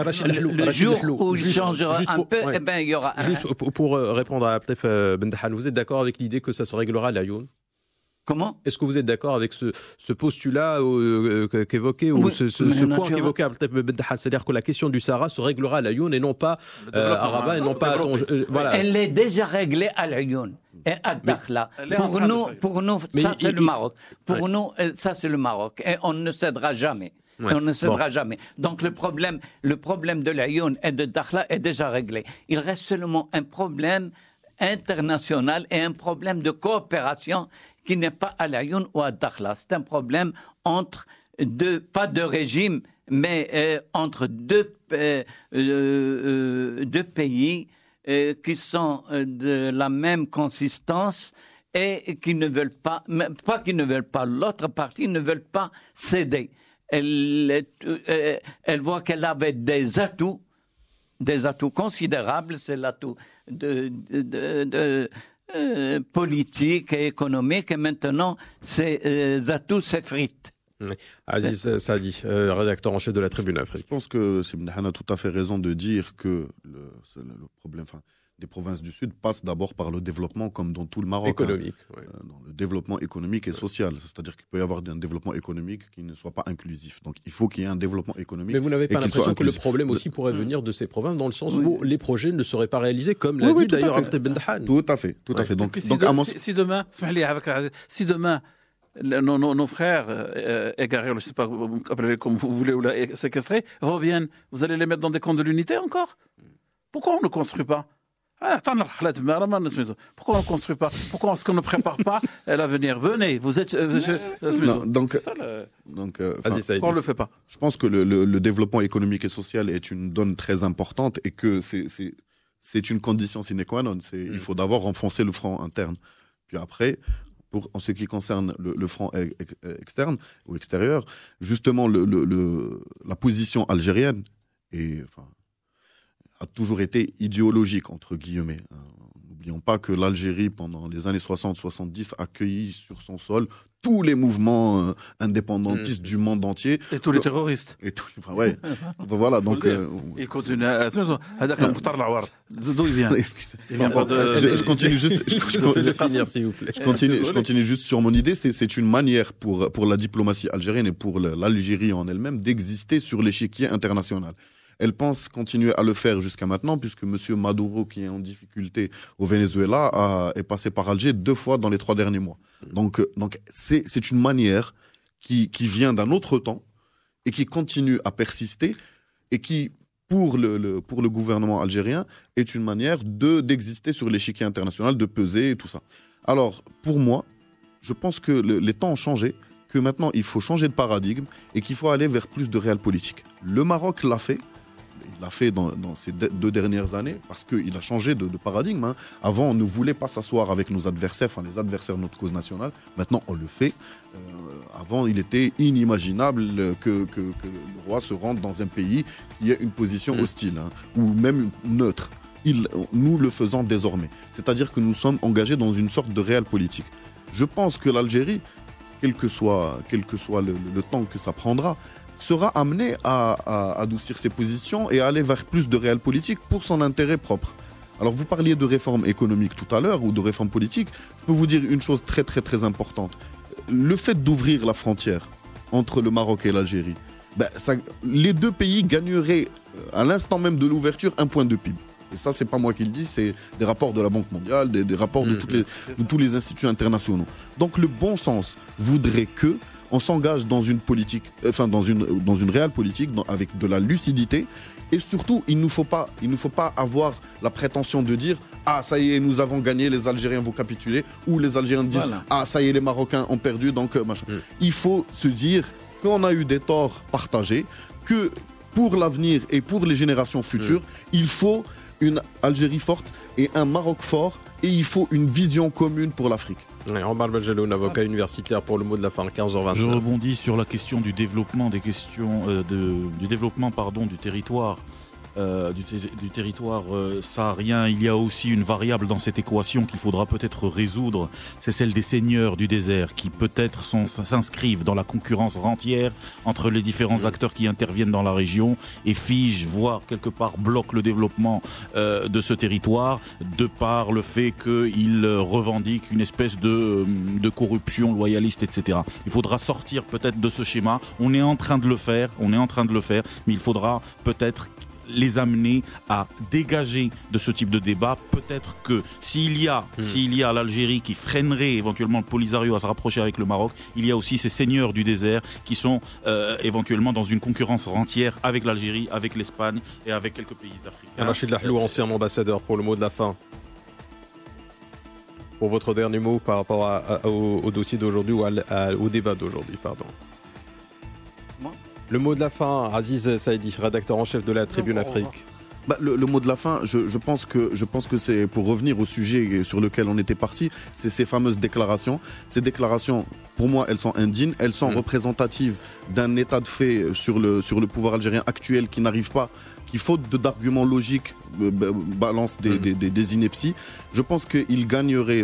Rachid le Ahlou, jour Ahlou, où il juste- changera juste un pour- peu, ouais. eh ben, il y aura Juste pour répondre à Abdelteb Bendahan, vous êtes d'accord avec l'idée que ça se réglera à Lyon? Comment? Est-ce que vous êtes d'accord avec ce postulat qu'évoquait, ou Oui, ce mais point naturellement. qu'évoquait Abdelteb Bendahan, c'est-à-dire que la question du Sahara se réglera à Lyon et non pas à Rabat et non pas à voilà. Elle est déjà réglée à Lyon et à Dakhla. elle est en train de se régler. Pour nous, Mais ça c'est le Maroc. Pour Ouais. nous, ça c'est le Maroc. Et on ne cédera jamais. Ouais. Et on ne cédera Bon. jamais. Donc le problème de Lyon et de Dakhla est déjà réglé. Il reste seulement un problème international et un problème de coopération qui n'est pas à Lyon ou à Dakhla. C'est un problème entre pas deux régimes, mais entre deux pays qui sont de la même consistance et qui ne veulent pas, pas qui ne veulent pas, l'autre partie ne veut pas céder. Elle voit qu'elle avait des atouts considérables, c'est l'atout politique et économique, et maintenant ces atouts s'effritent. Aziz Saadi, rédacteur en chef de la Tribune Afrique. Je pense que Bendahan a tout à fait raison de dire que le problème, des provinces du Sud passe d'abord par le développement, comme dans tout le Maroc. Économique. Dans le développement économique et social. C'est-à-dire qu'il peut y avoir un développement économique qui ne soit pas inclusif. Donc il faut qu'il y ait un développement économique. Mais vous n'avez pas l'impression que le problème aussi pourrait venir de ces provinces, dans le sens où les projets ne seraient pas réalisés, comme l'a dit d'ailleurs Abdel Bendahan. Tout à fait. Donc, si demain, nos frères égarés, je ne sais pas, appelez-les comme vous voulez, ou séquestrés, reviennent, vous allez les mettre dans des camps de l'unité encore? Pourquoi on ne construit pas? Pourquoi on ne construit pas? Pourquoi est-ce qu'on ne prépare pas l'avenir? Venez, vous êtes... pourquoi on ne le fait pas? Je pense que le développement économique et social est une donne très importante et que c'est une condition sine qua non. Il faut d'abord renforcer le front interne. Puis après, en ce qui concerne le front externe ou extérieur, justement, la position algérienne a toujours été idéologique, entre guillemets. N'oublions pas que l'Algérie, pendant les années 60-70, a accueilli sur son sol tous les mouvements indépendantistes du monde entier. Et tous les terroristes. Voilà, donc... Il continue à... D'où il vient? Je continue juste... Je continue juste sur mon idée. C'est une manière pour la diplomatie algérienne et pour l'Algérie en elle-même d'exister sur l'échiquier international. Elle pense continuer à le faire jusqu'à maintenant, puisque M. Maduro, qui est en difficulté au Venezuela, est passé par Alger 2 fois dans les 3 derniers mois. Donc c'est une manière qui vient d'un autre temps et qui continue à persister et qui, pour le gouvernement algérien, est une manière d'exister sur l'échiquier international, de peser et tout ça. Alors, pour moi, je pense que les temps ont changé, que maintenant il faut changer de paradigme et qu'il faut aller vers plus de réel politique. Le Maroc l'a fait. Il l'a fait dans ces 2 dernières années parce qu'il a changé de paradigme. Avant, on ne voulait pas s'asseoir avec nos adversaires, les adversaires de notre cause nationale. Maintenant, on le fait. Avant, il était inimaginable que le roi se rende dans un pays qui ait une position hostile ou même neutre. Nous le faisons désormais. C'est-à-dire que nous sommes engagés dans une sorte de réel politique. Je pense que l'Algérie, quel que soit le temps que ça prendra, sera amené à adoucir ses positions et à aller vers plus de réel politique pour son intérêt propre. Alors vous parliez de réforme économique tout à l'heure ou de réforme politique. Je peux vous dire une chose très très très importante. Le fait d'ouvrir la frontière entre le Maroc et l'Algérie, les 2 pays gagneraient à l'instant même de l'ouverture 1 point de PIB. Et ça, c'est pas moi qui le dis, c'est des rapports de la Banque mondiale, des rapports de tous les instituts internationaux. Donc le bon sens voudrait que on s'engage dans une politique, dans une réelle politique, avec de la lucidité. Et surtout, il ne faut pas avoir la prétention de dire « Ah, ça y est, nous avons gagné, les Algériens vont capituler » ou les Algériens disent « Ah, ça y est, les Marocains ont perdu, donc machin ». Il faut se dire qu'on a eu des torts partagés, que pour l'avenir et pour les générations futures, il faut une Algérie forte et un Maroc fort, et il faut une vision commune pour l'Afrique. Omar Belgeloun, avocat universitaire, pour le mot de la fin, 15h29. Je rebondis sur la question du développement, du développement du territoire. Du territoire saharien, il y a aussi une variable dans cette équation qu'il faudra peut-être résoudre, c'est celle des seigneurs du désert qui peut-être s'inscrivent dans la concurrence rentière entre les différents acteurs qui interviennent dans la région et figent, voire quelque part bloquent le développement de ce territoire de par le fait qu'ils revendiquent une espèce de corruption loyaliste, etc. Il faudra sortir peut-être de ce schéma, on est en train de le faire, mais il faudra peut-être les amener à dégager de ce type de débat. Peut-être que s'il y a l'Algérie qui freinerait éventuellement le Polisario à se rapprocher avec le Maroc, il y a aussi ces seigneurs du désert qui sont éventuellement dans une concurrence rentière avec l'Algérie, avec l'Espagne et avec quelques pays africains. Rachid Lahlou, ancien ambassadeur, pour le mot de la fin. Pour votre dernier mot par rapport au dossier d'aujourd'hui ou au débat d'aujourd'hui, pardon. Le mot de la fin, Aziz Saïdi, rédacteur en chef de la Tribune Afrique. Le mot de la fin, je pense que c'est, pour revenir au sujet sur lequel on était parti, c'est ces fameuses déclarations. Ces déclarations, pour moi, elles sont indignes, elles sont représentatives d'un état de fait sur le pouvoir algérien actuel qui n'arrive pas, qui faute d'arguments logiques balance des inepties. Je pense qu'il gagnerait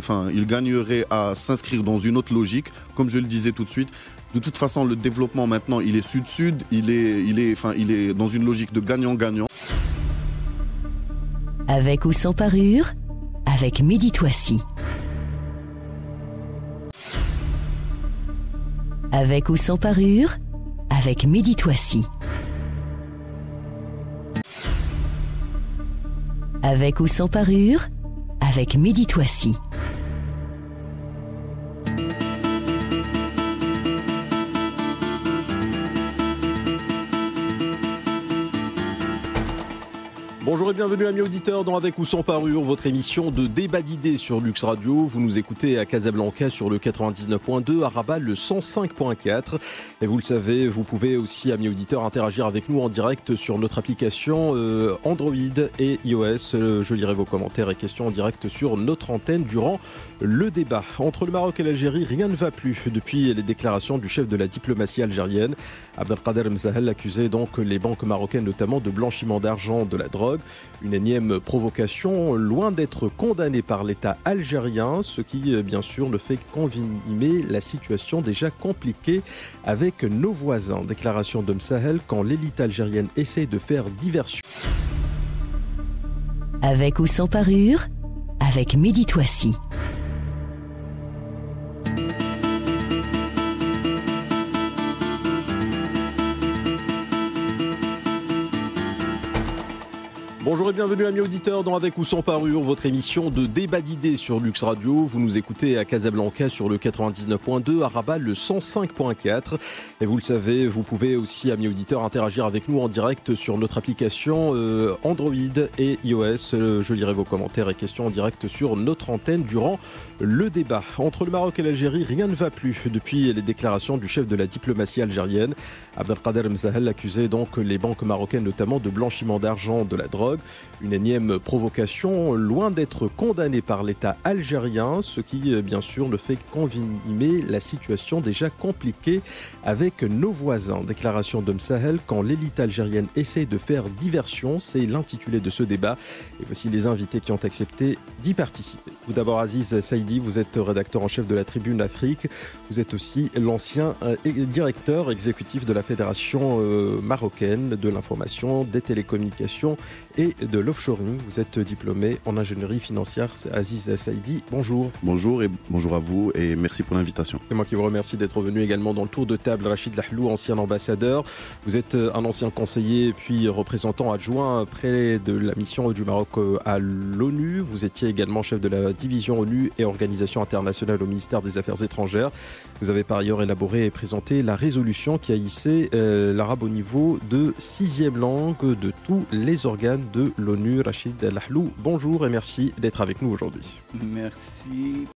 à s'inscrire dans une autre logique, comme je le disais tout de suite. De toute façon, le développement maintenant, il est sud-sud, il est dans une logique de gagnant-gagnant. Avec ou sans parure, avec Mehdi Touassi. Avec ou sans parure, avec Mehdi Touassi. Avec ou sans parure, avec Mehdi Touassi. Bonjour et bienvenue amis auditeurs dans Avec ou sans parure, votre émission de débat d'idées sur Lux Radio. Vous nous écoutez à Casablanca sur le 99.2, à Rabat le 105.4. Et vous le savez, vous pouvez aussi amis auditeurs interagir avec nous en direct sur notre application Android et iOS. Je lirai vos commentaires et questions en direct sur notre antenne durant le débat. Entre le Maroc et l'Algérie, rien ne va plus depuis les déclarations du chef de la diplomatie algérienne. Abdelkader Mzahel accusait donc les banques marocaines notamment de blanchiment d'argent, de la drogue. Une énième provocation, loin d'être condamnée par l'État algérien, ce qui bien sûr ne fait qu'envenimer la situation déjà compliquée avec nos voisins. Déclaration de Mzahel quand l'élite algérienne essaie de faire diversion. Avec ou sans parure, avec Mehdi Touassi. Bonjour et bienvenue amis auditeurs dans Avec ou sans parure, votre émission de débat d'idées sur Lux Radio. Vous nous écoutez à Casablanca sur le 99.2, à Rabat le 105.4. Et vous le savez, vous pouvez aussi amis auditeurs interagir avec nous en direct sur notre application Android et iOS. Je lirai vos commentaires et questions en direct sur notre antenne durant le débat. Entre le Maroc et l'Algérie, rien ne va plus depuis les déclarations du chef de la diplomatie algérienne. Abdelkader Mzahel accusait donc les banques marocaines notamment de blanchiment d'argent, de la drogue. Une énième provocation, loin d'être condamnée par l'État algérien, ce qui bien sûr ne fait qu'envenimer la situation déjà compliquée avec nos voisins. Déclaration de Mzahel quand l'élite algérienne essaie de faire diversion, c'est l'intitulé de ce débat. Et voici les invités qui ont accepté d'y participer. Tout d'abord Aziz Saïdi, vous êtes rédacteur en chef de la Tribune Afrique. Vous êtes aussi l'ancien directeur exécutif de la Fédération marocaine de l'information, des télécommunications et de l'offshoring. Vous êtes diplômé en ingénierie financière. C'est Aziz Saïdi. Bonjour. Bonjour et bonjour à vous et merci pour l'invitation. C'est moi qui vous remercie d'être venu également dans le tour de table. Rachid Lahlou, ancien ambassadeur. Vous êtes un ancien conseiller puis représentant adjoint près de la mission du Maroc à l'ONU. Vous étiez également chef de la division ONU et organisation internationale au ministère des Affaires étrangères. Vous avez par ailleurs élaboré et présenté la résolution qui a hissé l'arabe au niveau de 6e langue de tous les organes de l'ONU. Rachid Lahlou, bonjour et merci d'être avec nous aujourd'hui. Merci.